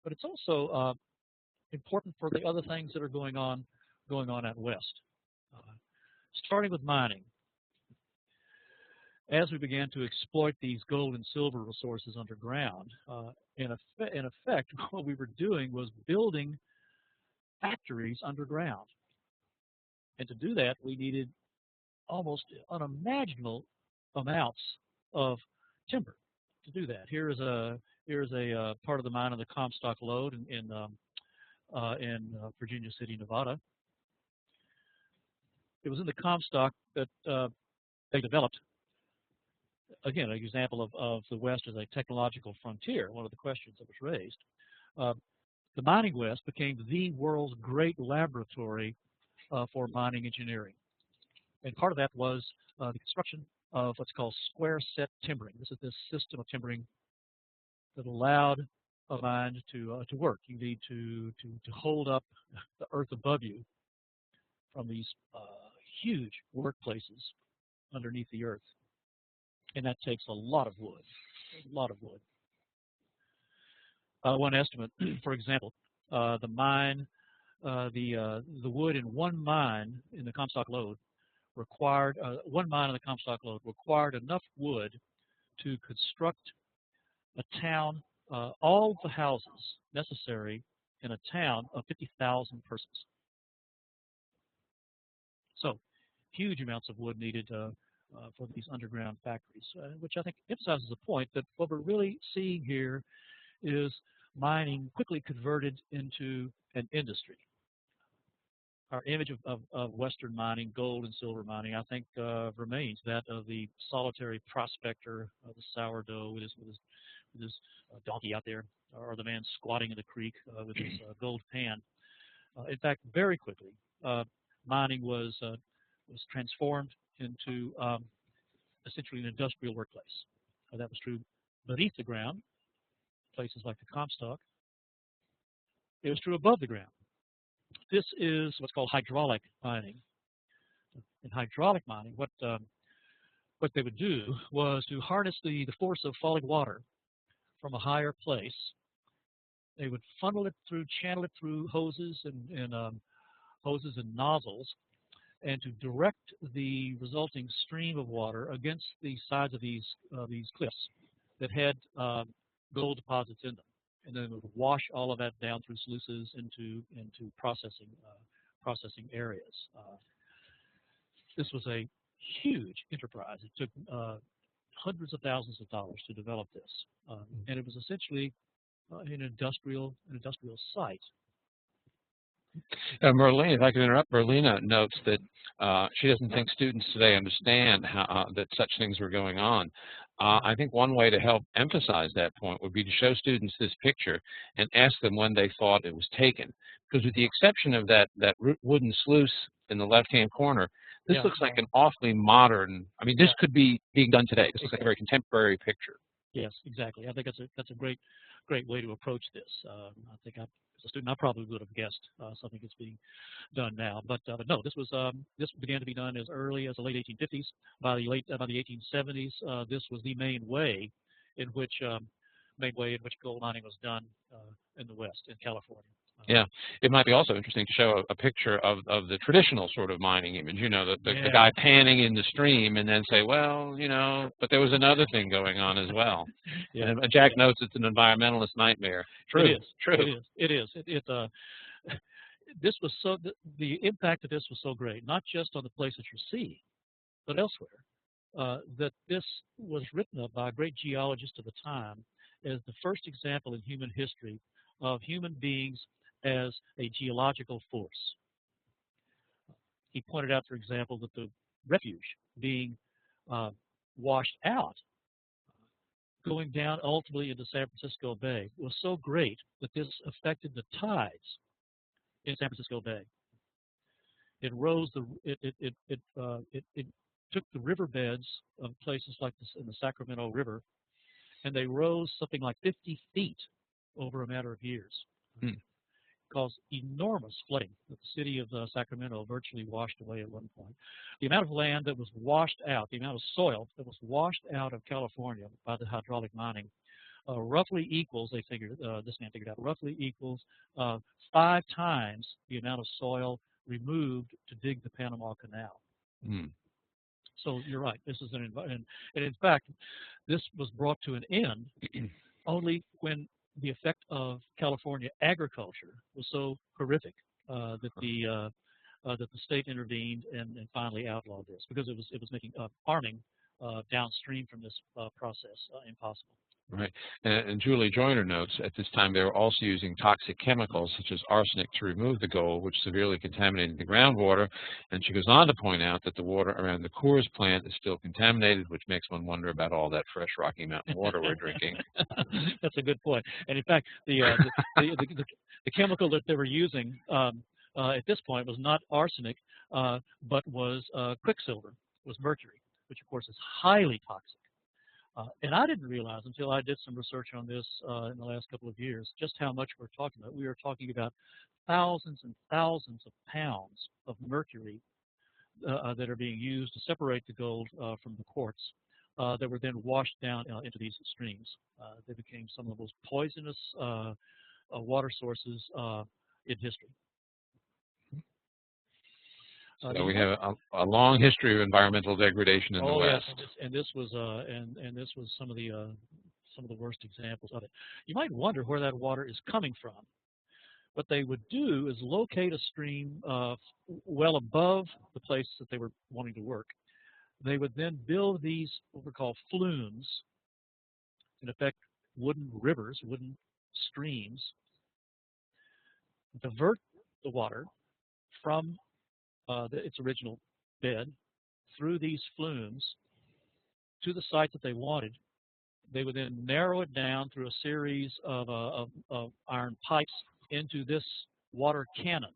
but it's also important for the other things that are going on out west. Starting with mining. As we began to exploit these gold and silver resources underground, in effect, what we were doing was building factories underground. And to do that, we needed almost unimaginable amounts of timber to do that. Here's a part of the mine of the Comstock Lode in Virginia City, Nevada. It was in the Comstock that they developed, again, an example of the West as a technological frontier, one of the questions that was raised. The mining West became the world's great laboratory for mining engineering. And part of that was the construction of what's called square set timbering. This is this system of timbering that allowed a mine to work. You need to hold up the earth above you from these huge workplaces underneath the earth, and that takes a lot of wood. One estimate, for example, the wood in one mine in the Comstock Lode required enough wood to construct a town, all the houses necessary in a town of 50,000 persons. So, huge amounts of wood needed for these underground factories, which I think emphasizes the point that what we're really seeing here is mining quickly converted into an industry. Our image of Western mining, gold and silver mining, I think remains that of the solitary prospector, the sourdough with his donkey out there, or the man squatting in the creek with his gold pan. In fact, very quickly, mining was transformed into essentially an industrial workplace. That was true beneath the ground, places like the Comstock. It was true above the ground. This is what's called hydraulic mining. In hydraulic mining, what they would do was to harness the force of falling water from a higher place. They would channel it through hoses and nozzles, and to direct the resulting stream of water against the sides of these cliffs that had gold deposits in them, and then it would wash all of that down through sluices into processing areas. This was a huge enterprise. It took hundreds of thousands of dollars to develop this, and it was essentially an industrial site. Merlina, if I could interrupt, Merlina notes that she doesn't think students today understand that such things were going on. I think one way to help emphasize that point would be to show students this picture and ask them when they thought it was taken. Because with the exception of that wooden sluice in the left-hand corner, this looks like an awfully modern, I mean, this could be being done today. This looks like a very contemporary picture. Yes, exactly. I think that's a great way to approach this. I think as a student, I probably would have guessed something that's being done now, but no, this began to be done as early as the late 1850s. By the 1870s, this was the main way in which gold mining was done in the West, in California. Yeah, it might be also interesting to show a picture of the traditional sort of mining image, you know, the Yeah. guy panning in the stream and then say, well, you know, but there was another thing going on as well. Yeah. And Jack notes it's an environmentalist nightmare. True, It is. true. It is. This was so, the impact of this was so great, not just on the place that you see, but elsewhere, that this was written up by a great geologist of the time as the first example in human history of human beings as a geological force. He pointed out, for example, that the refuge being washed out, going down ultimately into San Francisco Bay, was so great that this affected the tides in San Francisco Bay. It rose it took the riverbeds of places like this in the Sacramento River, and they rose something like 50 feet over a matter of years. Hmm. Caused enormous flooding that the city of Sacramento virtually washed away at one point. The amount of land that was washed out, the amount of soil that was washed out of California by the hydraulic mining, roughly equals, they figured, this man figured out, roughly equals 5 times the amount of soil removed to dig the Panama Canal. Hmm. So you're right. This is and in fact, this was brought to an end only when the effect of California agriculture was so horrific that the state intervened and finally outlawed this, because it was making farming downstream from this process impossible. Right. And Julie Joyner notes at this time they were also using toxic chemicals such as arsenic to remove the gold, which severely contaminated the groundwater. And she goes on to point out that the water around the Coors plant is still contaminated, which makes one wonder about all that fresh Rocky Mountain water we're drinking. That's a good point. And in fact, the chemical that they were using at this point was not arsenic, but was quicksilver, was mercury, which of course is highly toxic. And I didn't realize until I did some research on this in the last couple of years just how much we're talking about. We are talking about thousands and thousands of pounds of mercury that are being used to separate the gold from the quartz that were then washed down into these streams. They became some of the most poisonous water sources in history. So we have a long history of environmental degradation in the West. Yes, and this was some of the worst examples of it. You might wonder where that water is coming from. What they would do is locate a stream well above the place that they were wanting to work. They would then build these what we call flumes, in effect wooden rivers, wooden streams, divert the water from its original bed through these flumes to the site that they wanted. They would then narrow it down through a series of iron pipes into this water cannon.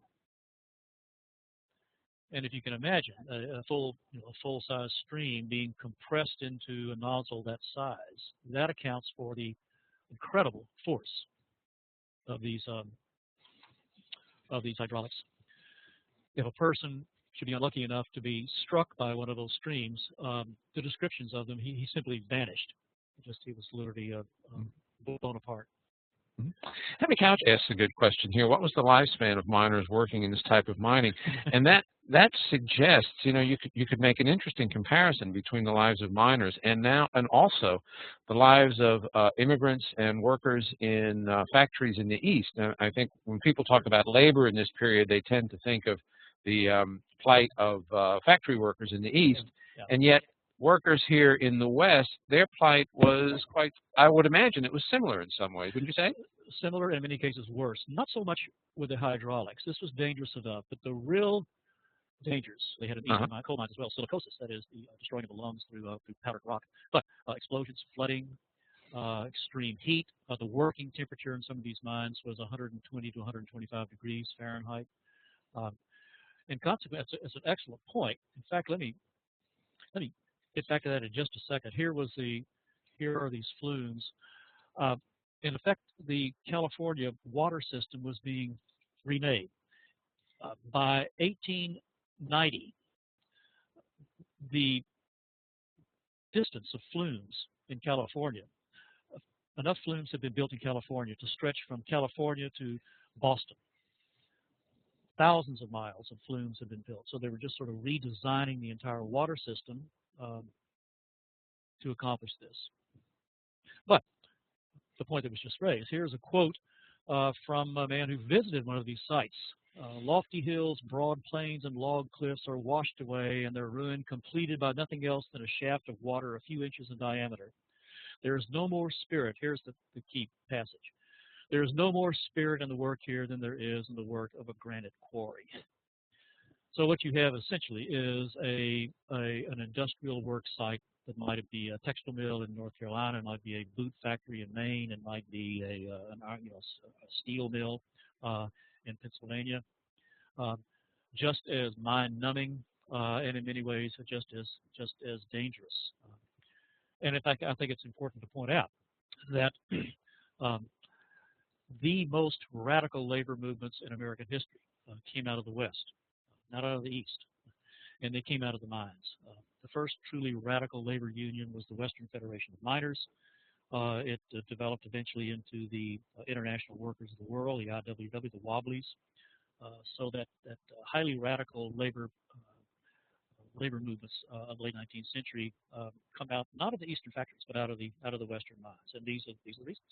And if you can imagine a full-size stream being compressed into a nozzle that size, that accounts for the incredible force of these hydraulics. If a person should be unlucky enough to be struck by one of those streams, the descriptions of them, he simply vanished. He was literally blown apart. Henry Couch asks a good question here. What was the lifespan of miners working in this type of mining? And that suggests, you could make an interesting comparison between the lives of miners and also the lives of immigrants and workers in factories in the East. And I think when people talk about labor in this period, they tend to think of the plight of factory workers in the East, and yet workers here in the West, their plight was quite, I would imagine it was similar in some ways, wouldn't you say? Similar, in many cases worse. Not so much with the hydraulics. This was dangerous enough, but the real dangers, they had an easy coal mines as well, silicosis, that is the destroying of the lungs through powdered rock, but explosions, flooding, extreme heat. The working temperature in some of these mines was 120 to 125 degrees Fahrenheit. And consequently, it's an excellent point. In fact, let me get back to that in just a second. Here are these flumes. In effect, the California water system was being remade. By 1890, the distance of flumes in California, enough flumes had been built in California to stretch from California to Boston. thousands of miles of flumes had been built. So they were just sort of redesigning the entire water system to accomplish this. But the point that was just raised, here's a quote from a man who visited one of these sites. Lofty hills, broad plains, and log cliffs are washed away, and their ruin completed by nothing else than a shaft of water a few inches in diameter. There is no more spirit. Here's the key passage. There is no more spirit in the work here than there is in the work of a granite quarry. So what you have essentially is an industrial work site that might be a textile mill in North Carolina, it might be a boot factory in Maine, it might be a steel mill in Pennsylvania, just as mind-numbing and in many ways just as dangerous. And in fact, I think it's important to point out that the most radical labor movements in American history came out of the West, not out of the East, and they came out of the mines. The first truly radical labor union was the Western Federation of Miners. It developed eventually into the International Workers of the World, the IWW, the Wobblies. So that highly radical labor movements of the late 19th century come out not of the Eastern factories, but out of the Western mines, and these are the reasons.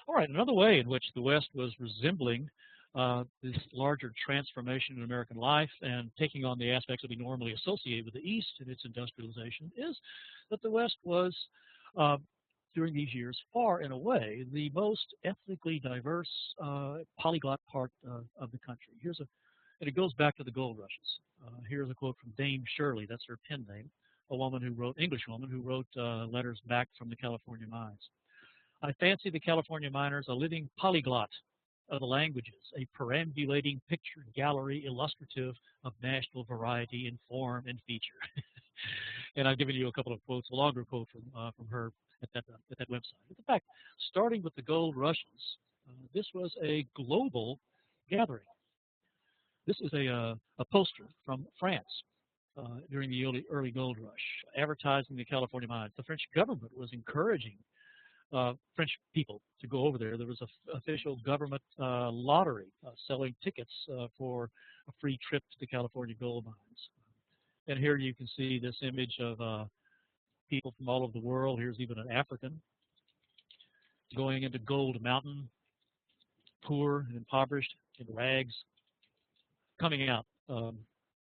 All right, another way in which the West was resembling this larger transformation in American life and taking on the aspects that we normally associate with the East in its industrialization is that the West was, during these years, far and away the most ethnically diverse, polyglot part of the country. And it goes back to the gold rushes. Here's a quote from Dame Shirley, that's her pen name, English woman who wrote letters back from the California mines. I fancy the California miners a living polyglot of the languages, a perambulating picture gallery illustrative of national variety in form and feature. And I've given you a couple of quotes, a longer quote from her at that website. In fact, starting with the gold rushes, this was a global gathering. This is a poster from France during the early gold rush, advertising the California mines. The French government was encouraging French people to go over there. There was an official government lottery selling tickets for a free trip to the California gold mines. And here you can see this image of people from all over the world. Here's even an African going into Gold Mountain, poor and impoverished, in rags, coming out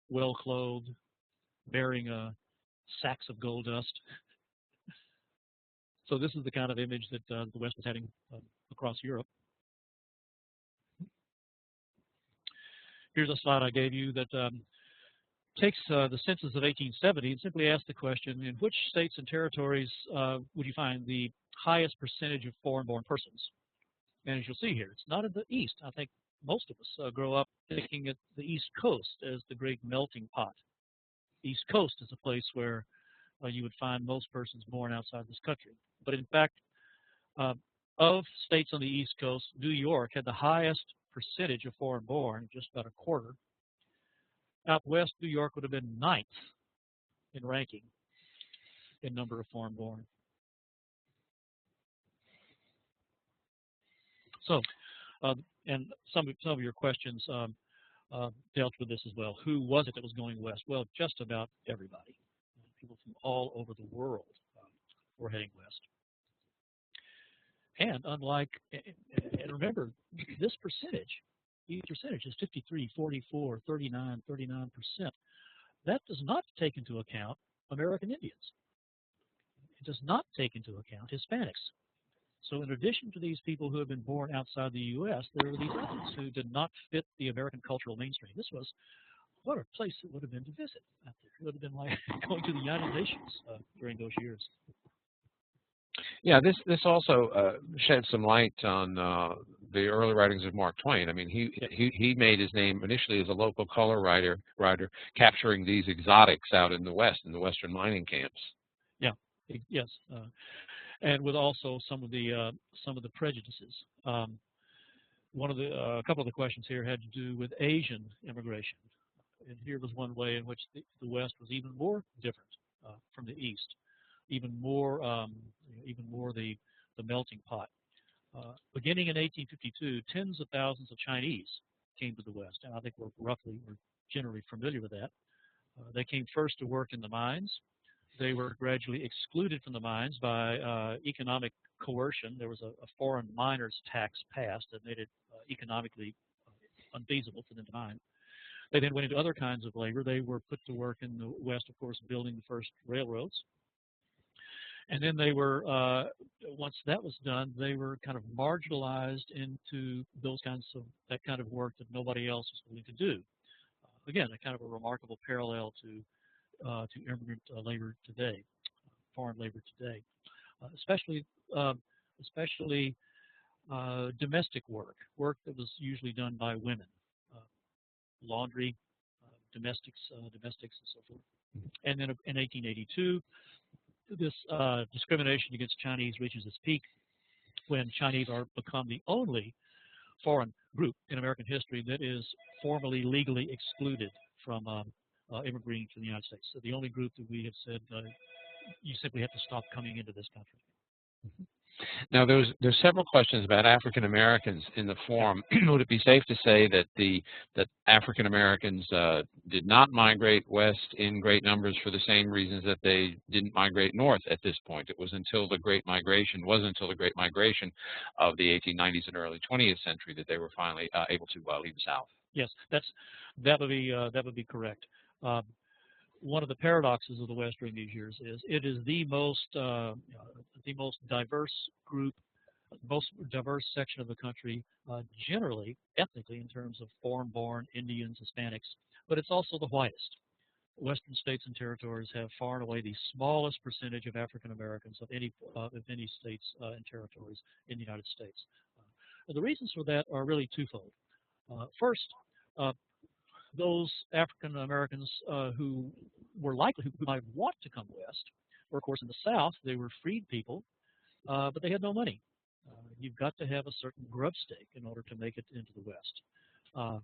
well-clothed, bearing sacks of gold dust. So this is the kind of image that the West was heading across Europe. Here's a slide I gave you that takes the census of 1870 and simply asks the question, in which states and territories would you find the highest percentage of foreign-born persons? And as you'll see here, it's not in the East. I think most of us grow up thinking of the East Coast as the great melting pot. East Coast is a place where you would find most persons born outside this country. But in fact, of states on the East Coast, New York had the highest percentage of foreign-born, just about a quarter. Out west, New York would have been 9th in ranking in number of foreign-born. So, and some of your questions dealt with this as well. Who was it that was going west? Well, just about everybody. People from all over the world were heading west. And and remember, this percentage, each percentage is 53, 44, 39, 39%. That does not take into account American Indians. It does not take into account Hispanics. So in addition to these people who have been born outside the U.S., there were these others who did not fit the American cultural mainstream. This was, what a place it would have been to visit out there. It would have been like going to the United Nations during those years. Yeah, this also sheds some light on the early writings of Mark Twain. I mean, he made his name initially as a local color writer, capturing these exotics out in the West, in the Western mining camps. Yeah, yes, and with also some of the prejudices. A couple of the questions here had to do with Asian immigration, and here was one way in which the West was even more different from the East. Even more the melting pot. Beginning in 1852, tens of thousands of Chinese came to the West, and I think we're generally familiar with that. They came first to work in the mines. They were gradually excluded from the mines by economic coercion. There was a foreign miners tax passed that made it economically unfeasible for them to mine. They then went into other kinds of labor. They were put to work in the West, of course, building the first railroads. And then they were, once that was done, they were kind of marginalized into that kind of work that nobody else was willing to do. Again, a kind of a remarkable parallel to immigrant labor today, foreign labor today, especially domestic work that was usually done by women, laundry, domestics, and so forth. And then in 1882, this discrimination against Chinese reaches its peak when Chinese are become the only foreign group in American history that is formally legally excluded from immigrating to the United States. So the only group that we have said you simply have to stop coming into this country. Now, there's several questions about African Americans in the forum. Would it be safe to say that African Americans did not migrate west in great numbers for the same reasons that they didn't migrate north at this point? It wasn't until the Great Migration of the 1890s and early 20th century that they were finally able to leave the South. Yes, that would be correct. One of the paradoxes of the West during these years is it is the most diverse group, most diverse section of the country, generally ethnically in terms of foreign-born Indians, Hispanics, but it's also the whitest. Western states and territories have far and away the smallest percentage of African Americans of any states and territories in the United States. The reasons for that are really twofold. First, those African Americans who might want to come west were, of course, in the South. They were freed people, but they had no money. You've got to have a certain grub stake in order to make it into the West.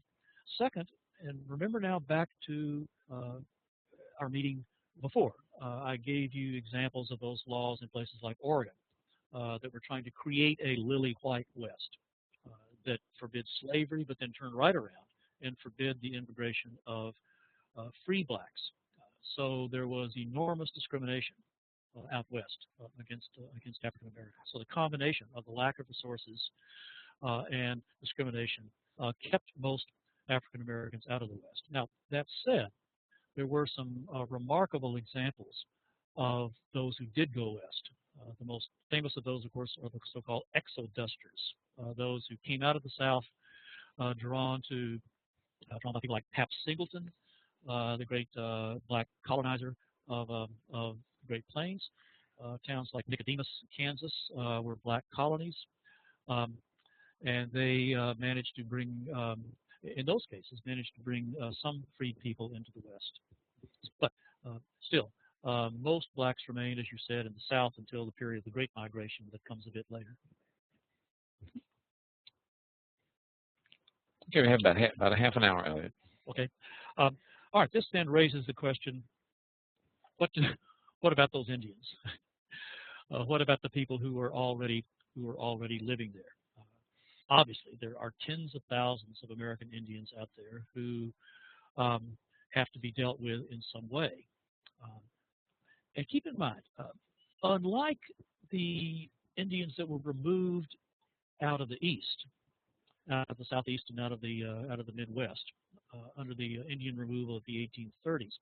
Second, and remember now back to our meeting before, I gave you examples of those laws in places like Oregon that were trying to create a lily white West that forbid slavery, but then turn right around and forbid the immigration of free blacks. So there was enormous discrimination out west against African Americans. So the combination of the lack of resources and discrimination kept most African Americans out of the West. Now, that said, there were some remarkable examples of those who did go west. The most famous of those, of course, are the so-called exodusters, those who came out of the South drawn by people like Pap Singleton, the great black colonizer of the Great Plains. Towns like Nicodemus, Kansas, were black colonies, and they managed to bring, in those cases, some freed people into the West. But still, most blacks remained, as you said, in the South until the period of the Great Migration that comes a bit later. Okay, we have about a half an hour, Elliott. Okay. All right. This then raises the question: what about those Indians? What about the people who were already living there? Obviously, there are tens of thousands of American Indians out there who have to be dealt with in some way. And keep in mind, unlike the Indians that were removed out of the East, out of the Southeast and out of the Midwest, under the Indian removal of the 1830s,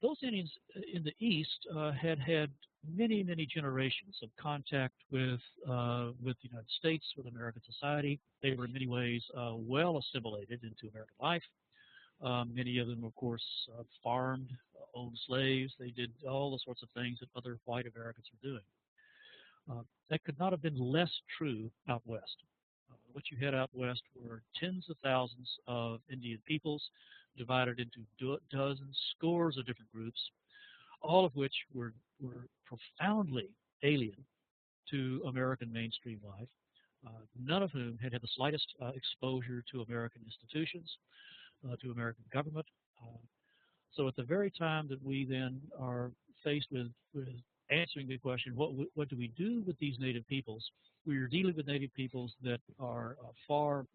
those Indians in the East had many generations of contact with the United States, with American society. They were in many ways well assimilated into American life. Many of them, of course, farmed, owned slaves. They did all the sorts of things that other white Americans were doing. That could not have been less true out west. What you had out west were tens of thousands of Indian peoples divided into dozens, scores of different groups, all of which were profoundly alien to American mainstream life, none of whom had the slightest exposure to American institutions, to American government. So at the very time that we then are faced with answering the question, what do we do with these native peoples? We are dealing with native peoples that are far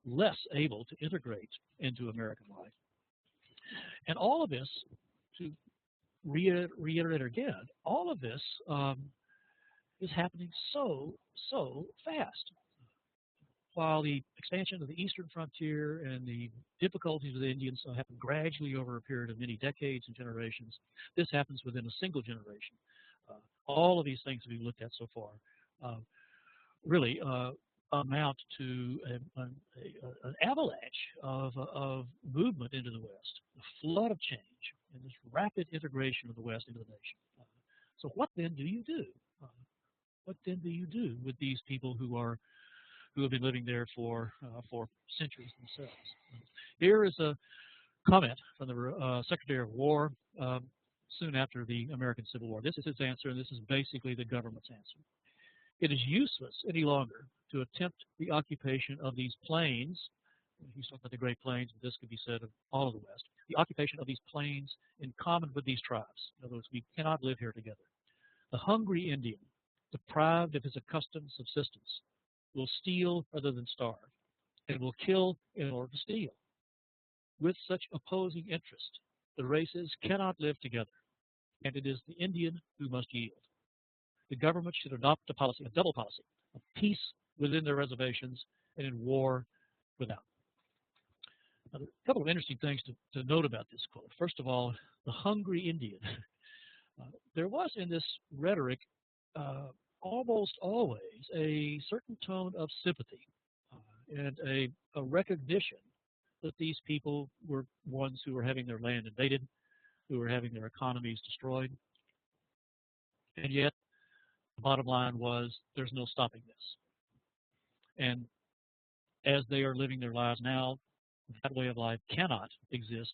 less able to integrate into American life. And all of this, to reiterate again, all of this is happening so fast. While the expansion of the eastern frontier and the difficulties of the Indians happen gradually over a period of many decades and generations, this happens within a single generation. All of these things that we've looked at so far really amount to an avalanche of movement into the West, a flood of change, and this rapid integration of the West into the nation. So what then do you do? What then do you do with these people who have been living there for centuries themselves? Here is a comment from the Secretary of War soon after the American Civil War. This is his answer, and this is basically the government's answer. It is useless any longer to attempt the occupation of these plains. He's talking about the Great Plains, but this could be said of all of the West. The occupation of these plains in common with these tribes. In other words, we cannot live here together. The hungry Indian, deprived of his accustomed subsistence, will steal rather than starve, and will kill in order to steal. With such opposing interest, the races cannot live together, and it is the Indian who must yield. The government should adopt a policy, a double policy, of peace within their reservations and in war without. Now, a couple of interesting things to note about this quote. First of all, the hungry Indian. There was in this rhetoric almost always a certain tone of sympathy and a recognition that these people were ones who were having their land invaded, who were having their economies destroyed. And yet, the bottom line was there's no stopping this. And as they are living their lives now, that way of life cannot exist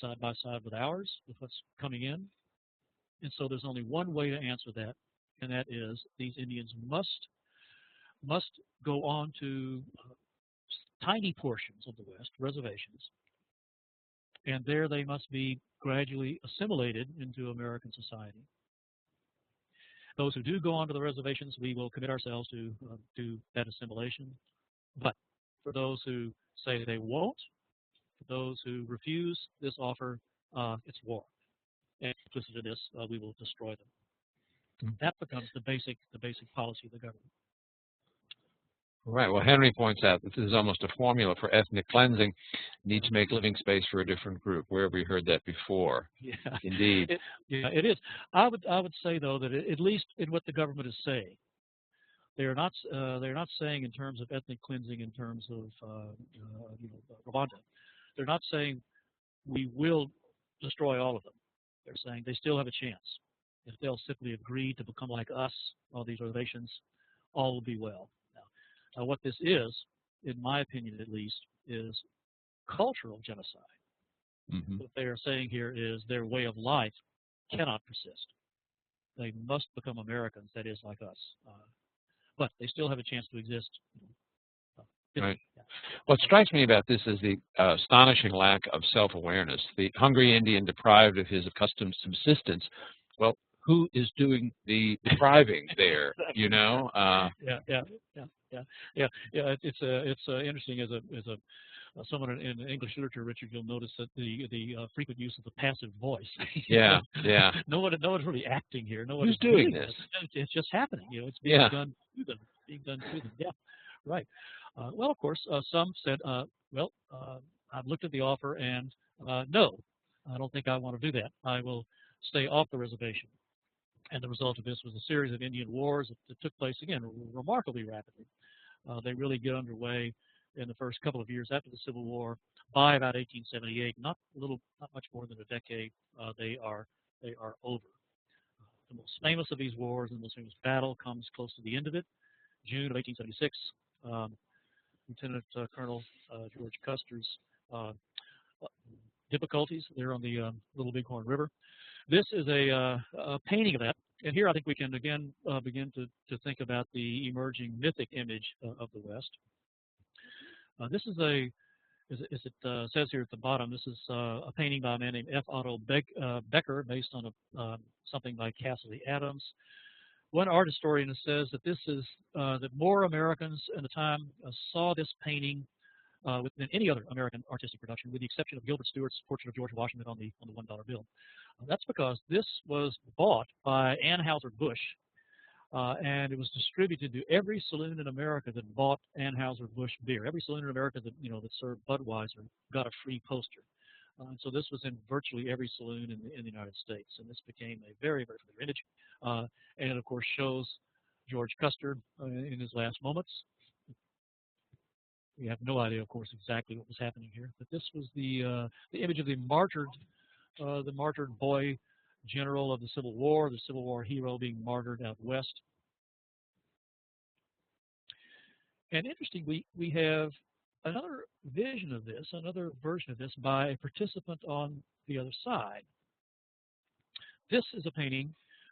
side by side with ours, with what's coming in. And so there's only one way to answer that, and that is these Indians must go on to tiny portions of the West, reservations, and there they must be gradually assimilated into American society. Those who do go onto the reservations, we will commit ourselves to that assimilation. But for those who say they won't, for those who refuse this offer, it's war. And implicit in this, we will destroy them. That becomes the basic policy of the government. Right. Well, Henry points out that this is almost a formula for ethnic cleansing. Need to make living space for a different group. Where have we heard that before? Yeah, indeed. It is. I would say though that at least in what the government is saying, they're not saying in terms of ethnic cleansing, in terms of Rwanda. They're not saying we will destroy all of them. They're saying they still have a chance. If they'll simply agree to become like us, all these reservations, all will be well. Now, what this is, in my opinion at least, is cultural genocide. Mm-hmm. What they are saying here is their way of life cannot persist. They must become Americans, that is, like us. But they still have a chance to exist. Right. What strikes me about this is the astonishing lack of self-awareness. The hungry Indian deprived of his accustomed subsistence. Well, who is doing the depriving there? You know. Yeah. It's interesting as someone in English literature, Richard. You'll notice that the frequent use of the passive voice. Yeah. No one's really acting here. No one Who's is doing this? It's just happening. It's being done to them. Yeah. Right. Well, of course, some said, I've looked at the offer and no, I don't think I want to do that. I will stay off the reservation. And the result of this was a series of Indian wars that took place, again, remarkably rapidly. They really get underway in the first couple of years after the Civil War. By about 1878, not much more than a decade, they are over. The most famous of these wars and the most famous battle comes close to the end of it, June of 1876. Lieutenant Colonel George Custer's difficulties there on the Little Bighorn River. This is a painting of that. And here I think we can again begin to think about the emerging mythic image of the West. This is as it says here at the bottom, this is a painting by a man named F. Otto Becker, based on something by Cassidy Adams. One art historian says that this is that more Americans at the time saw this painting than any other American artistic production, with the exception of Gilbert Stuart's portrait of George Washington on the $1 bill. That's because this was bought by Anheuser-Busch, and it was distributed to every saloon in America that bought Anheuser-Busch beer. Every saloon in America that that served Budweiser got a free poster. And so this was in virtually every saloon in the United States, and this became a very, very familiar image. And it, of course, shows George Custer in his last moments. We have no idea, of course, exactly what was happening here, but this was the image of the martyred boy general of the Civil War hero being martyred out west. And interestingly, we have another vision of this, another version of this by a participant on the other side. This is a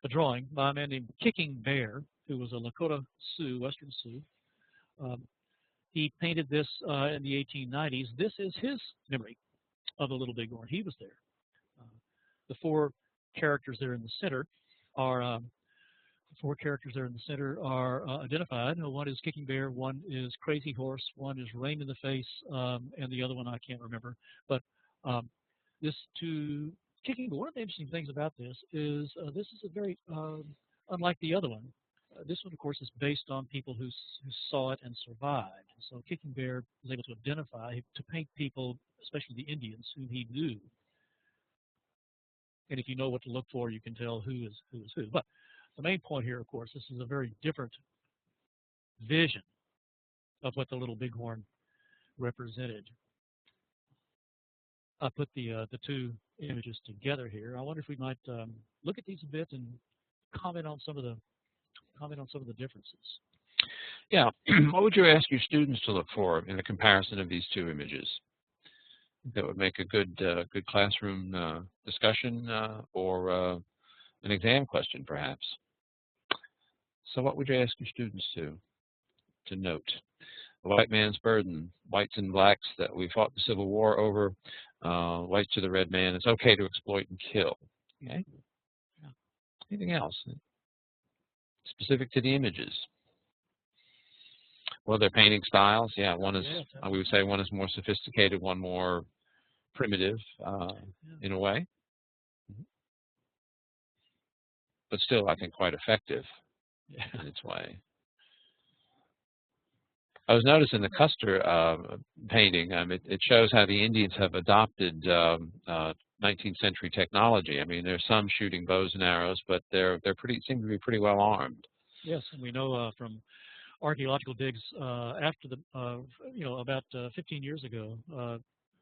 drawing by a man named Kicking Bear, who was a Lakota Sioux, Western Sioux. He painted this in the 1890s. This is his memory of the Little Bighorn. He was there. The four characters there in the center are identified. One is Kicking Bear, one is Crazy Horse, one is Rain in the Face, and the other one I can't remember. But this to Kicking Bear, one of the interesting things about this is this is a very unlike the other one. This one, of course, is based on people who saw it and survived. So Kicking Bear was able to identify, to paint people, especially the Indians, whom he knew. And if you know what to look for, you can tell who is who. But the main point here, of course, this is a very different vision of what the Little Bighorn represented. I put the two images together here. I wonder if we might look at these a bit and comment on some of the differences. Yeah. What would you ask your students to look for in the comparison of these two images? That would make a good classroom discussion or an exam question, perhaps. So what would you ask your students to note? The white man's burden, whites and blacks that we fought the Civil War over, whites to the red man. It's okay to exploit and kill. Okay. Yeah. Anything else specific to the images? Well, their painting styles. Yeah, one is. We would say one is more sophisticated, one more primitive in a way, but still, I think, quite effective in its way. I was noticing the Custer painting. It shows how the Indians have adopted 19th-century technology. I mean, there's some shooting bows and arrows, but they're seem to be pretty well armed. Yes, and we know from archaeological digs after about 15 years ago,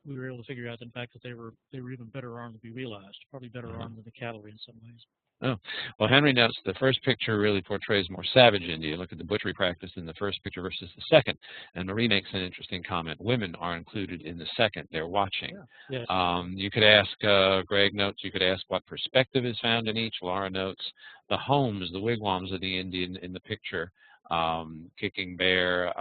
we were able to figure out, in fact, that they were even better armed than we realized. Probably better armed than the cavalry in some ways. Oh, well, Henry notes the first picture really portrays more savage India. Look at the butchery practice in the first picture versus the second. And Marie makes an interesting comment. Women are included in the second. They're watching. Yeah. Yes. You could ask, Greg notes, you could ask what perspective is found in each. Laura notes the homes, the wigwams of the Indian in the picture. Kicking Bear,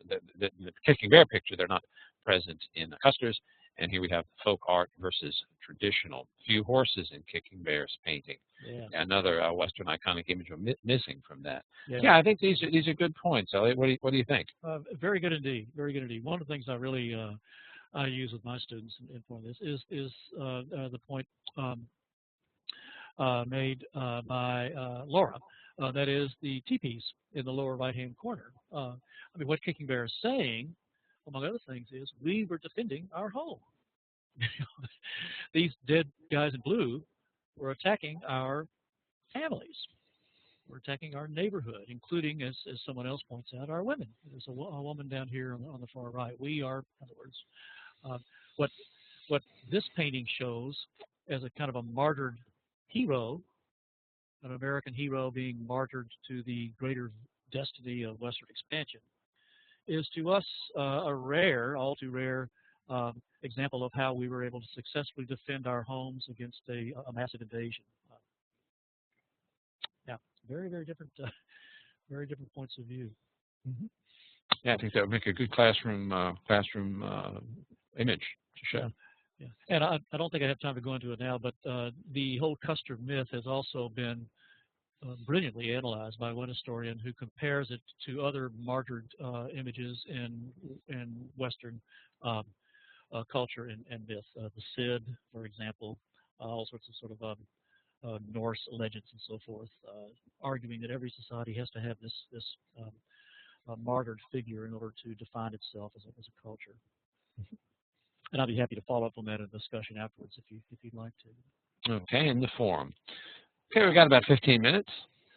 the Kicking Bear picture, they're not present in the Custer's. And here we have folk art versus traditional. Few horses in Kicking Bear's painting. Yeah. Another Western iconic image missing from that. Yeah. Yeah, I think these are good points, Elliott. What do you think? Very good indeed. Very good indeed. One of the things I really I use with my students in point of this is the point made by Laura. That is the teepees in the lower right-hand corner. I mean, what Kicking Bear is saying, among other things, is we were defending our home. These dead guys in blue were attacking our families. We're attacking our neighborhood, including, as someone else points out, our women. There's a woman down here on the far right. We are, in other words, what this painting shows as a kind of a martyred hero, an American hero being martyred to the greater destiny of Westward expansion, is to us a rare, all too rare example of how we were able to successfully defend our homes against a massive invasion. Yeah, very, very different points of view. Mm-hmm. Yeah, I think that would make a good classroom image to show. Yeah. And I don't think I have time to go into it now, but the whole Custer myth has also been brilliantly analyzed by one historian who compares it to other martyred images in Western um, culture and myth. The Cid, for example, all sorts of sort of Norse legends and so forth, arguing that every society has to have this martyred figure in order to define itself as a culture. And I'll be happy to follow up on that in a discussion afterwards if you'd like to. Okay, in the forum. Okay, we've got about 15 minutes.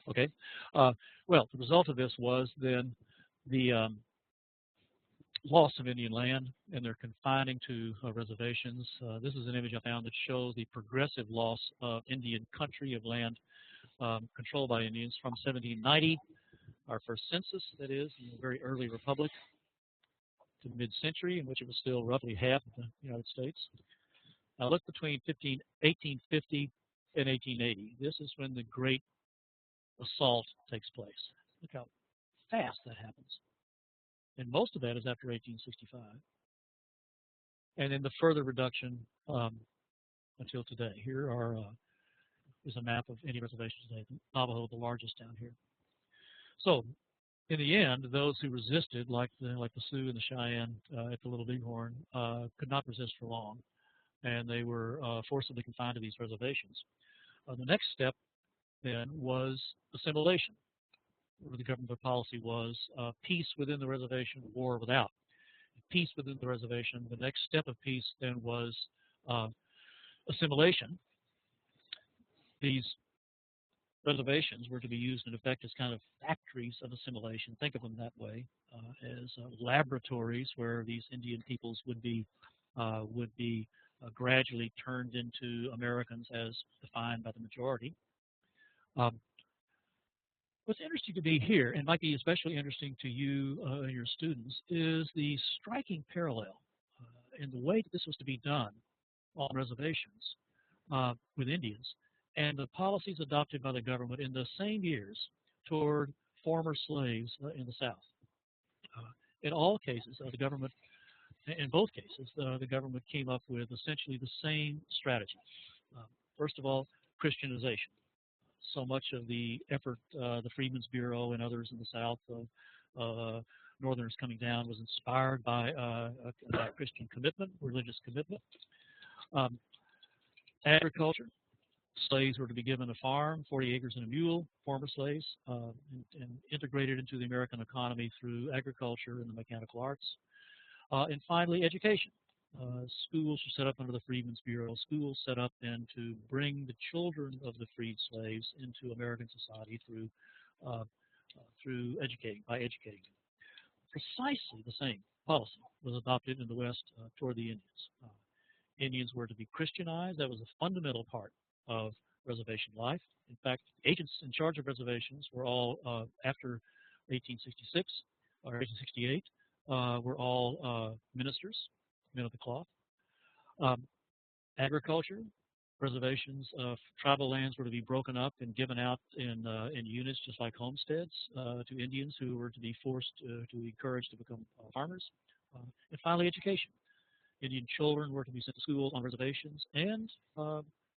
Okay. Well, the result of this was then the loss of Indian land and their confining to reservations. This is an image I found that shows the progressive loss of Indian country, of land controlled by Indians from 1790, our first census, that is, in the very early republic, to the mid-century, in which it was still roughly half of the United States. Now look between 1850 and 1880. This is when the great assault takes place. Look how fast that happens. And most of that is after 1865. And then the further reduction until today. Here is a map of Indian reservations today. Navajo, the largest down here. So in the end, those who resisted, like the Sioux and the Cheyenne at the Little Bighorn, could not resist for long, and they were forcibly confined to these reservations. The next step then was assimilation, where the government policy was peace within the reservation, war without. Peace within the reservation. The next step of peace then was assimilation. These reservations were to be used in effect as kind of factories of assimilation. Think of them that way, as laboratories where these Indian peoples would be gradually turned into Americans as defined by the majority. What's interesting to me here, and might be especially interesting to you and your students, is the striking parallel in the way that this was to be done on reservations with Indians and the policies adopted by the government in the same years toward former slaves in the South. In all cases, the government, in both cases, the government came up with essentially the same strategy. First of all, Christianization. So much of the effort, the Freedmen's Bureau and others in the South, Northerners coming down, was inspired by Christian commitment, religious commitment. Agriculture. Slaves were to be given a farm, 40 acres and a mule, former slaves, and integrated into the American economy through agriculture and the mechanical arts. And finally, education. Schools were set up under the Freedmen's Bureau, schools set up then to bring the children of the freed slaves into American society through educating them. Precisely the same policy was adopted in the West toward the Indians. Indians were to be Christianized. That was a fundamental part of reservation life. In fact, agents in charge of reservations were all, after 1866 or 1868, were all ministers, men of the cloth. Agriculture, reservations of tribal lands were to be broken up and given out in units, just like homesteads, to Indians who were to be forced to be encouraged to become farmers. And finally, education. Indian children were to be sent to schools on reservations and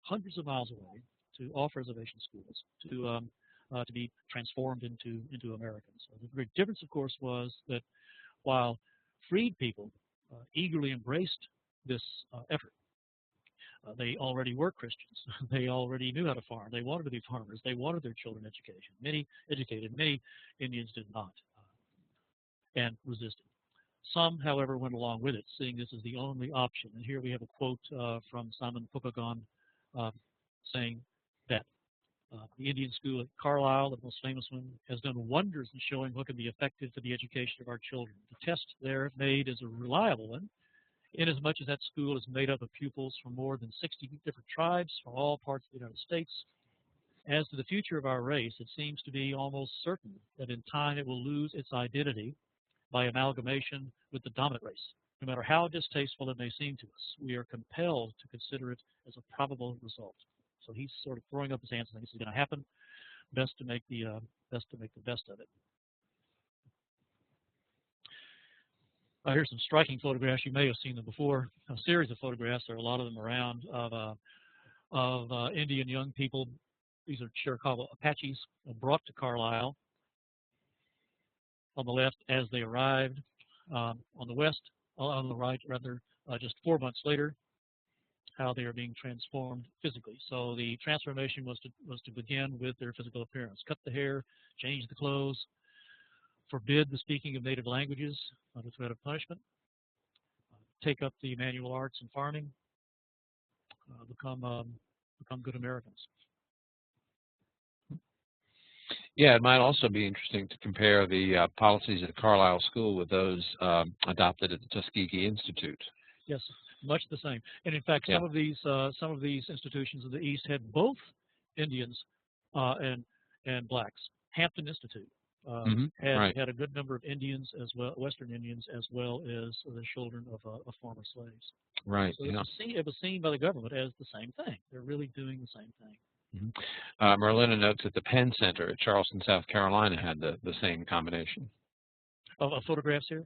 hundreds of miles away to off-reservation schools to be transformed into Americans. So the great difference, of course, was that while freed people eagerly embraced this effort, they already were Christians. They already knew how to farm. They wanted to be farmers. They wanted their children education. Many educated, many Indians did not and resisted. Some, however, went along with it, seeing this as the only option. And here we have a quote from Simon Pokagon saying that the Indian school at Carlisle, the most famous one, has done wonders in showing what can be effective for the education of our children. The test there made is a reliable one, inasmuch as that school is made up of pupils from more than 60 different tribes from all parts of the United States. As to the future of our race, it seems to be almost certain that in time it will lose its identity by amalgamation with the dominant race. No matter how distasteful it may seem to us, we are compelled to consider it as a probable result. So he's sort of throwing up his hands saying this is going to happen. Best to make the best of it. Here's some striking photographs. You may have seen them before. A series of photographs. There are a lot of them around of Indian young people. These are Chiricahua Apaches brought to Carlisle. On the left, as they arrived. On the west, on the right, rather, just 4 months later, how they are being transformed physically. So the transformation was to begin with their physical appearance. Cut the hair, change the clothes, forbid the speaking of native languages under threat of punishment, take up the manual arts and farming, become good Americans. Yeah, it might also be interesting to compare the policies at the Carlisle School with those adopted at the Tuskegee Institute. Yes, much the same. And in fact, some of these institutions in the East had both Indians and blacks. Hampton Institute had a good number of Indians as well, Western Indians, as well as the children of former slaves. Right. So it was seen by the government as the same thing. They're really doing the same thing. Merlina notes that the Penn Center at Charleston, South Carolina had the same combination. Of photographs here?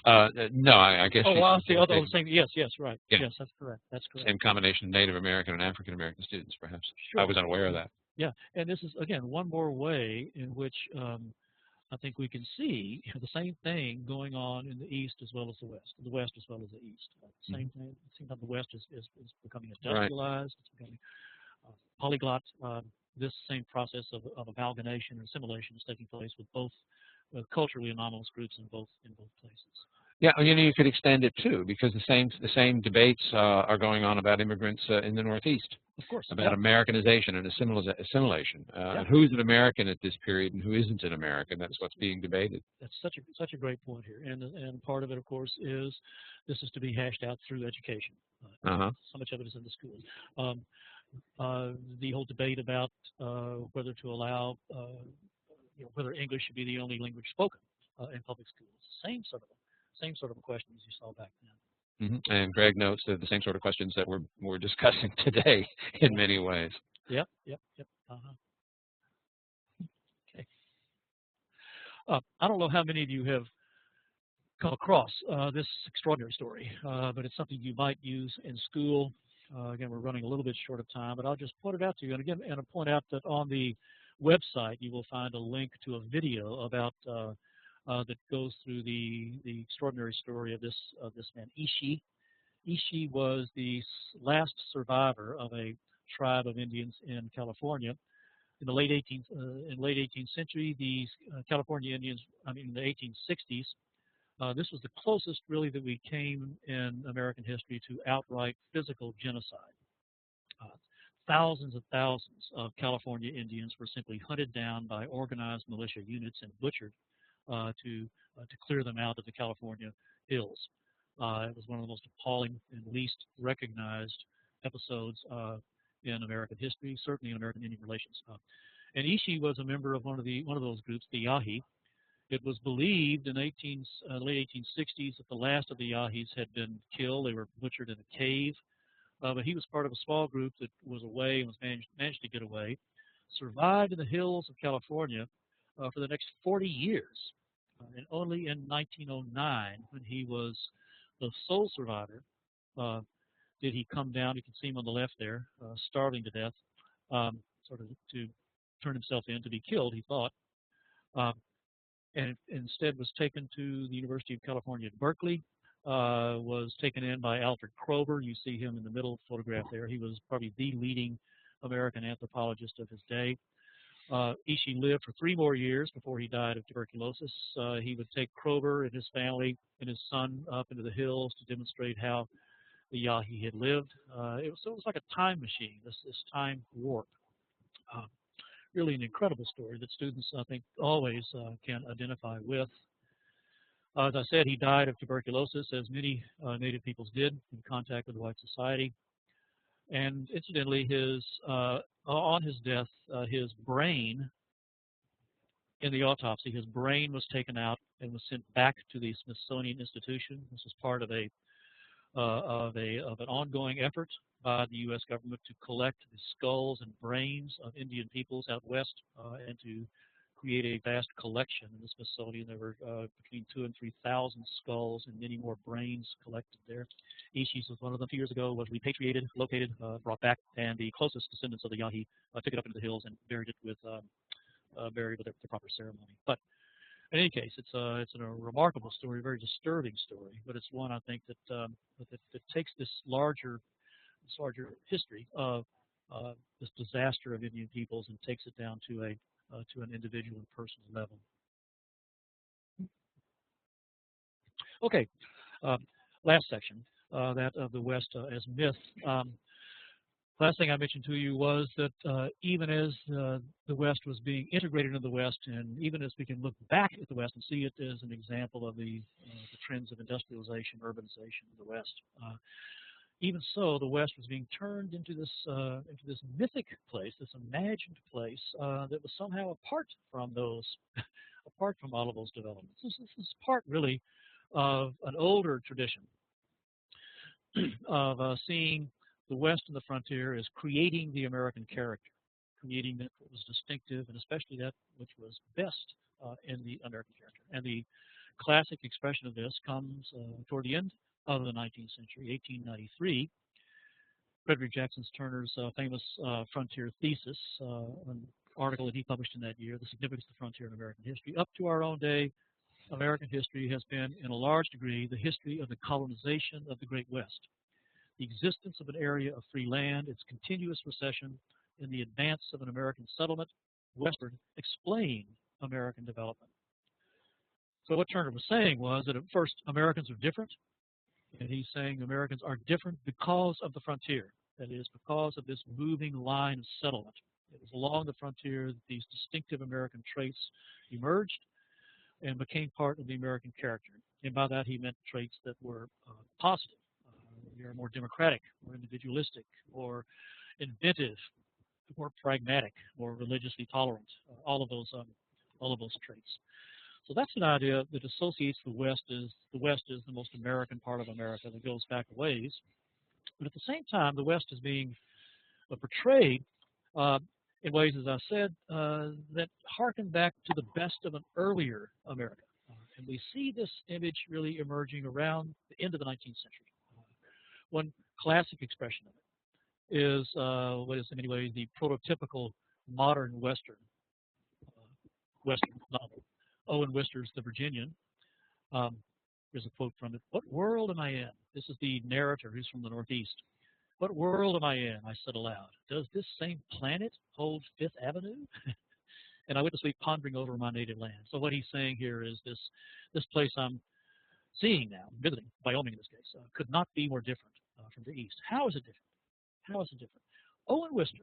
No, I guess. Oh, I see. The same. Yes, right. Yeah. Yes, that's correct. That's correct. Same combination of Native American and African American students, perhaps. Sure. I was unaware of that. Yeah, and this is, again, one more way in which I think we can see the same thing going on in the East as well as the West as well as the East. Same thing. It seems like the West is becoming industrialized. It's becoming polyglot. This same process of amalgamation and assimilation is taking place with both culturally anomalous groups in both places. Yeah, you could extend it too, because the same debates are going on about immigrants in the Northeast. Of course. About Americanization and assimilation. And who's an American at this period and who isn't an American? That's what's being debated. That's such a great point here, and part of it, of course, is this is to be hashed out through education. So much of it is in the schools. The whole debate about whether to allow, whether English should be the only language spoken in public schools. Same sort of questions you saw back then. And Greg notes that the same sort of questions that we're discussing today in many ways. Yep. Okay. I don't know how many of you have come across this extraordinary story, but it's something you might use in school. Again, we're running a little bit short of time, but I'll just point it out to you. And I'll point out that on the website you will find a link to a video about that goes through the extraordinary story of this man, Ishi. Ishi was the last survivor of a tribe of Indians in California. In the late 18th century, these California Indians, in the 1860s, this was the closest, really, that we came in American history to outright physical genocide. Thousands and thousands of California Indians were simply hunted down by organized militia units and butchered to clear them out of the California hills. It was one of the most appalling and least recognized episodes in American history, certainly in American Indian relations. And Ishi was a member of one of those groups, the Yahi. It was believed in the late 1860s that the last of the Yahis had been killed. They were butchered in a cave. But he was part of a small group that was away and was managed to get away, survived in the hills of California for the next 40 years. And only in 1909, when he was the sole survivor, did he come down. You can see him on the left there, starving to death, sort of to turn himself in to be killed, he thought. And instead was taken to the University of California at Berkeley, was taken in by Alfred Kroeber. You see him in the middle photograph there. He was probably the leading American anthropologist of his day. Ishi lived for 3 more years before he died of tuberculosis. He would take Kroeber and his family and his son up into the hills to demonstrate how the Yahi had lived. It was like a time machine, this time warp. Really an incredible story that students, I think, always can identify with. As I said, he died of tuberculosis, as many Native peoples did, in contact with white society. And incidentally, on his death, his brain, in the autopsy, his brain was taken out and was sent back to the Smithsonian Institution. This was part of an ongoing effort by the U.S. government to collect the skulls and brains of Indian peoples out west and to create a vast collection in this facility, and there were between 2,000 and 3,000 skulls and many more brains collected there. Ishis was one of them. 2 years ago was repatriated, located, brought back, and the closest descendants of the Yahi took it up into the hills and buried it with the proper ceremony. But in any case, it's a remarkable story, a very disturbing story, but it's one I think that takes this larger history of this disaster of Indian peoples and takes it down to an individual and personal level. Okay, last section, that of the West as myth. Last thing I mentioned to you was that even as the West was being integrated into the West, and even as we can look back at the West and see it as an example of the trends of industrialization, urbanization of the West, even so, the West was being turned into this mythic place, this imagined place that was somehow apart from all of those developments. This is part really of an older tradition of seeing the West and the frontier as creating the American character, creating that what was distinctive, and especially that which was best in the American character. And the classic expression of this comes toward the end of the 19th century, 1893. Frederick Jackson Turner's famous frontier thesis, an article that he published in that year, The Significance of the Frontier in American History. Up to our own day, American history has been, in a large degree, the history of the colonization of the Great West. The existence of an area of free land, its continuous recession, and the advance of an American settlement westward explain American development. So what Turner was saying was that at first Americans are different, and he's saying Americans are different because of the frontier. That is, because of this moving line of settlement. It was along the frontier that these distinctive American traits emerged and became part of the American character. And by that he meant traits that were positive. You're more democratic, more individualistic, more inventive, more pragmatic, more religiously tolerant. All of those traits. So that's an idea that associates the West as the most American part of America that goes back a ways. But at the same time, the West is being portrayed in ways, as I said, that harken back to the best of an earlier America. And we see this image really emerging around the end of the 19th century. One classic expression of it is what is in many ways the prototypical modern Western novel. Owen Wister's The Virginian. Here's a quote from it. "What world am I in?" This is the narrator who's from the Northeast. "What world am I in?" I said aloud. "Does this same planet hold Fifth Avenue?" And I went to sleep pondering over my native land. So what he's saying here is this place I'm seeing now, visiting, Wyoming in this case, could not be more different from the East. How is it different? How is it different? Owen Wister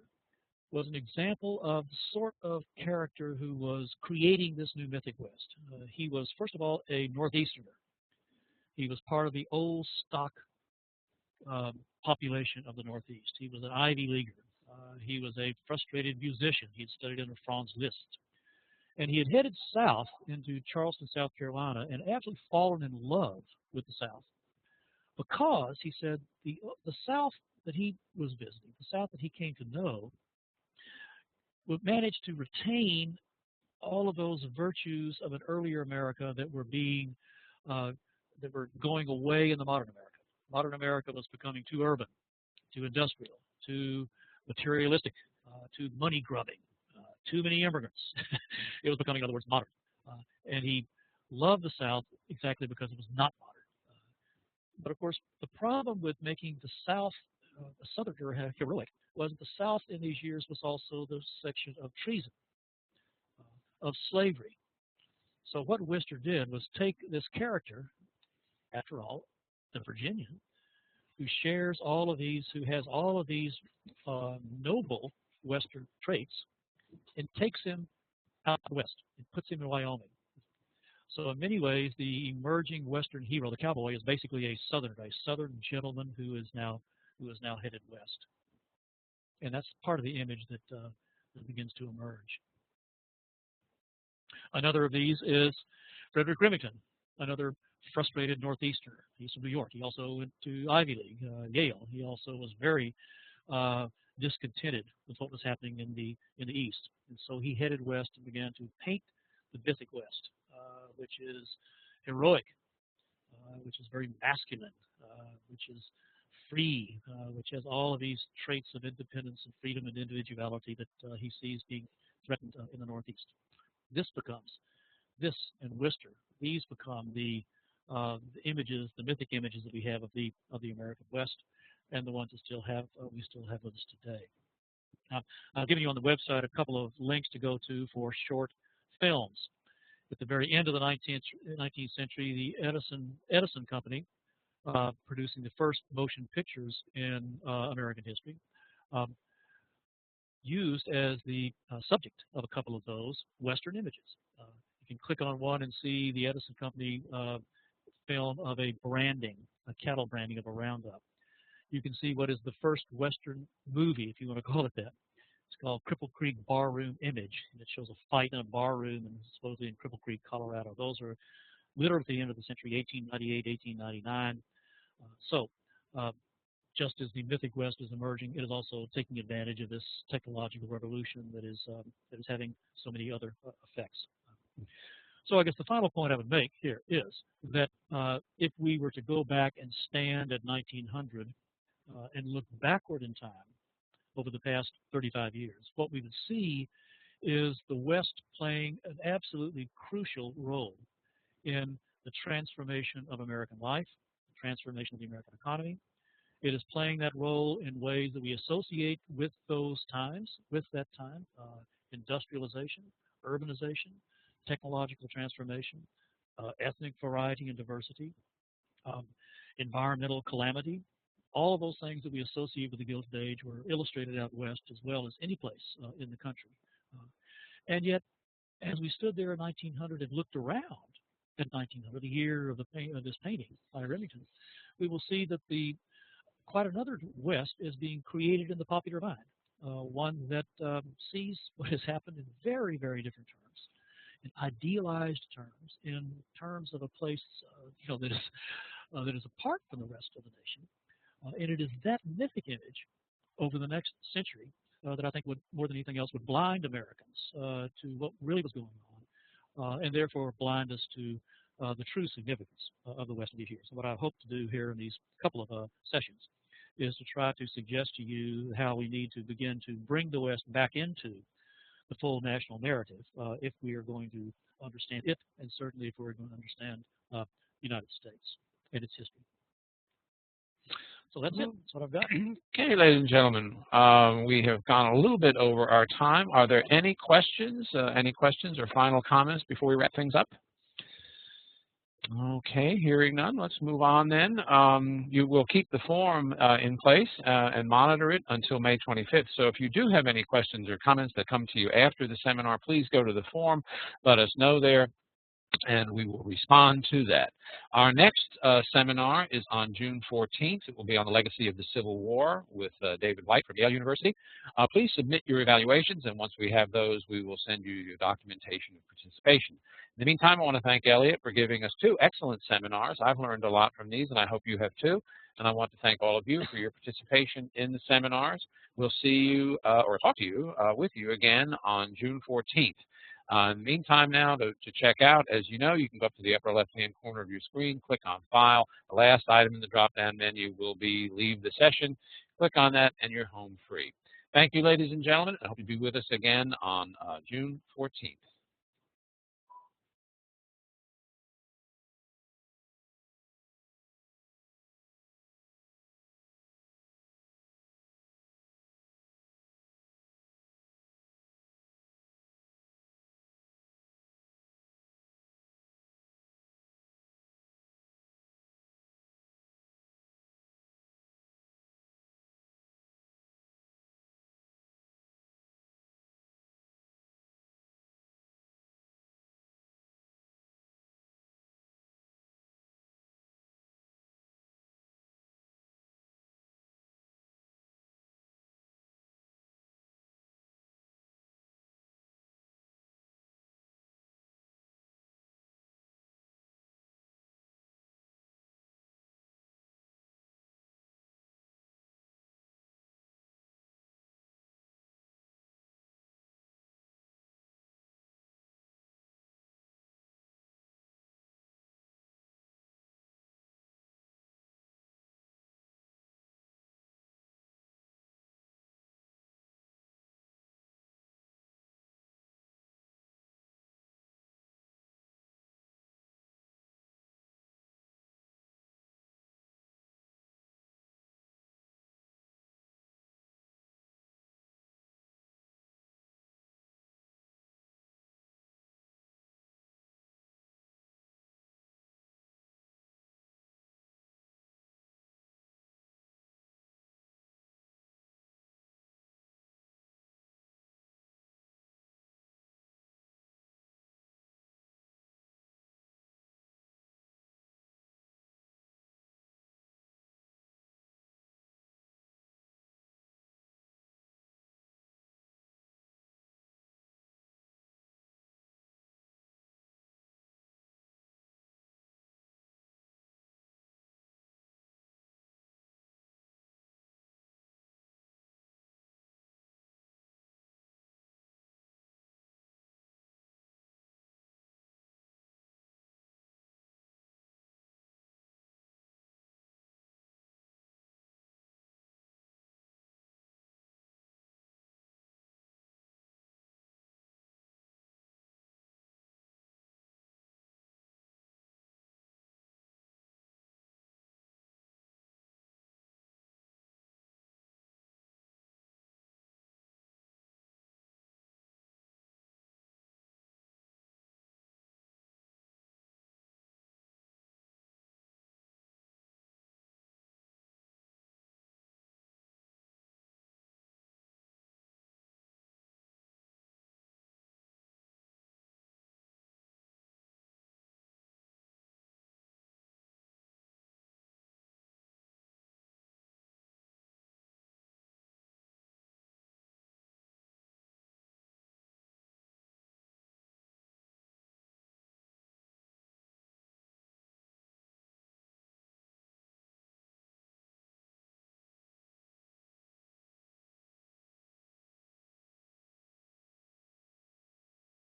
was an example of the sort of character who was creating this new mythic West. He was, first of all, a Northeasterner. He was part of the old stock population of the Northeast. He was an Ivy Leaguer. He was a frustrated musician. He had studied under Franz Liszt. And he had headed south into Charleston, South Carolina, and actually fallen in love with the South. Because, he said, the South that he was visiting, the South that he came to know, would manage to retain all of those virtues of an earlier America that were going away in the modern America. Modern America was becoming too urban, too industrial, too materialistic, too money grubbing, too many immigrants. It was becoming, in other words, modern. And he loved the South exactly because it was not modern. But of course, the problem with making the South a Southern heroic was that the South in these years was also the section of treason, of slavery. So what Wister did was take this character, after all, the Virginian, who shares all of these, who has all of these noble Western traits, and takes him out west and puts him in Wyoming. So in many ways, the emerging Western hero, the cowboy, is basically a Southern gentleman who is now headed west. And that's part of the image that begins to emerge. Another of these is Frederick Remington, another frustrated Northeasterner. He's from New York. He also went to Ivy League, Yale. He also was very discontented with what was happening in the East, and so he headed west and began to paint the mythic West, which is heroic, which is very masculine, which is free, which has all of these traits of independence and freedom and individuality that he sees being threatened in the Northeast. This and Worcester, these become the images, the mythic images that we have of the American West, and the ones that we still have with us today. Now, I've given you on the website a couple of links to go to for short films. At the very end of the 19th century, the Edison Company, producing the first motion pictures in American history, used as the subject of a couple of those Western images. You can click on one and see the Edison Company film of a cattle branding of a roundup. You can see what is the first Western movie, if you want to call it that. It's called Cripple Creek Barroom Image, and it shows a fight in a barroom, and supposedly in Cripple Creek, Colorado. Those are literally at the end of the century, 1898, 1899. Just as the mythic West is emerging, it is also taking advantage of this technological revolution that is having so many other effects. So I guess the final point I would make here is that if we were to go back and stand at 1900 and look backward in time over the past 35 years, what we would see is the West playing an absolutely crucial role in the transformation of American life, the transformation of the American economy. It is playing that role in ways that we associate with that time, industrialization, urbanization, technological transformation, ethnic variety and diversity, environmental calamity. All of those things that we associate with the Gilded Age were illustrated out west as well as any place in the country. And yet, as we stood there in 1900 and looked around at 1900, the year of this painting by Remington, we will see that quite another West is being created in the popular mind, one that sees what has happened in very, very different terms, in idealized terms, in terms of a place that is apart from the rest of the nation. And it is that mythic image over the next century that I think would, more than anything else, would blind Americans to what really was going on, and therefore blind us to the true significance of the West of these years. So what I hope to do here in these couple of sessions is to try to suggest to you how we need to begin to bring the West back into the full national narrative if we are going to understand it, and certainly if we're going to understand the United States and its history. So that's it. That's what I've got. Okay, ladies and gentlemen, we have gone a little bit over our time. Are there any questions or final comments before we wrap things up? Okay, hearing none, let's move on then. You will keep the forum in place and monitor it until May 25th. So if you do have any questions or comments that come to you after the seminar, please go to the forum, let us know there, and we will respond to that. Our next seminar is on June 14th. It will be on the legacy of the Civil War with David White from Yale University. Please submit your evaluations, and once we have those, we will send you your documentation of participation. In the meantime, I want to thank Elliott for giving us 2 excellent seminars. I've learned a lot from these, and I hope you have too. And I want to thank all of you for your participation in the seminars. We'll see you or talk to you with you again on June 14th. In the meantime now, to check out, as you know, you can go up to the upper left-hand corner of your screen, click on File. The last item in the drop-down menu will be Leave the Session. Click on that, and you're home free. Thank you, ladies and gentlemen. I hope you'll be with us again on June 14th.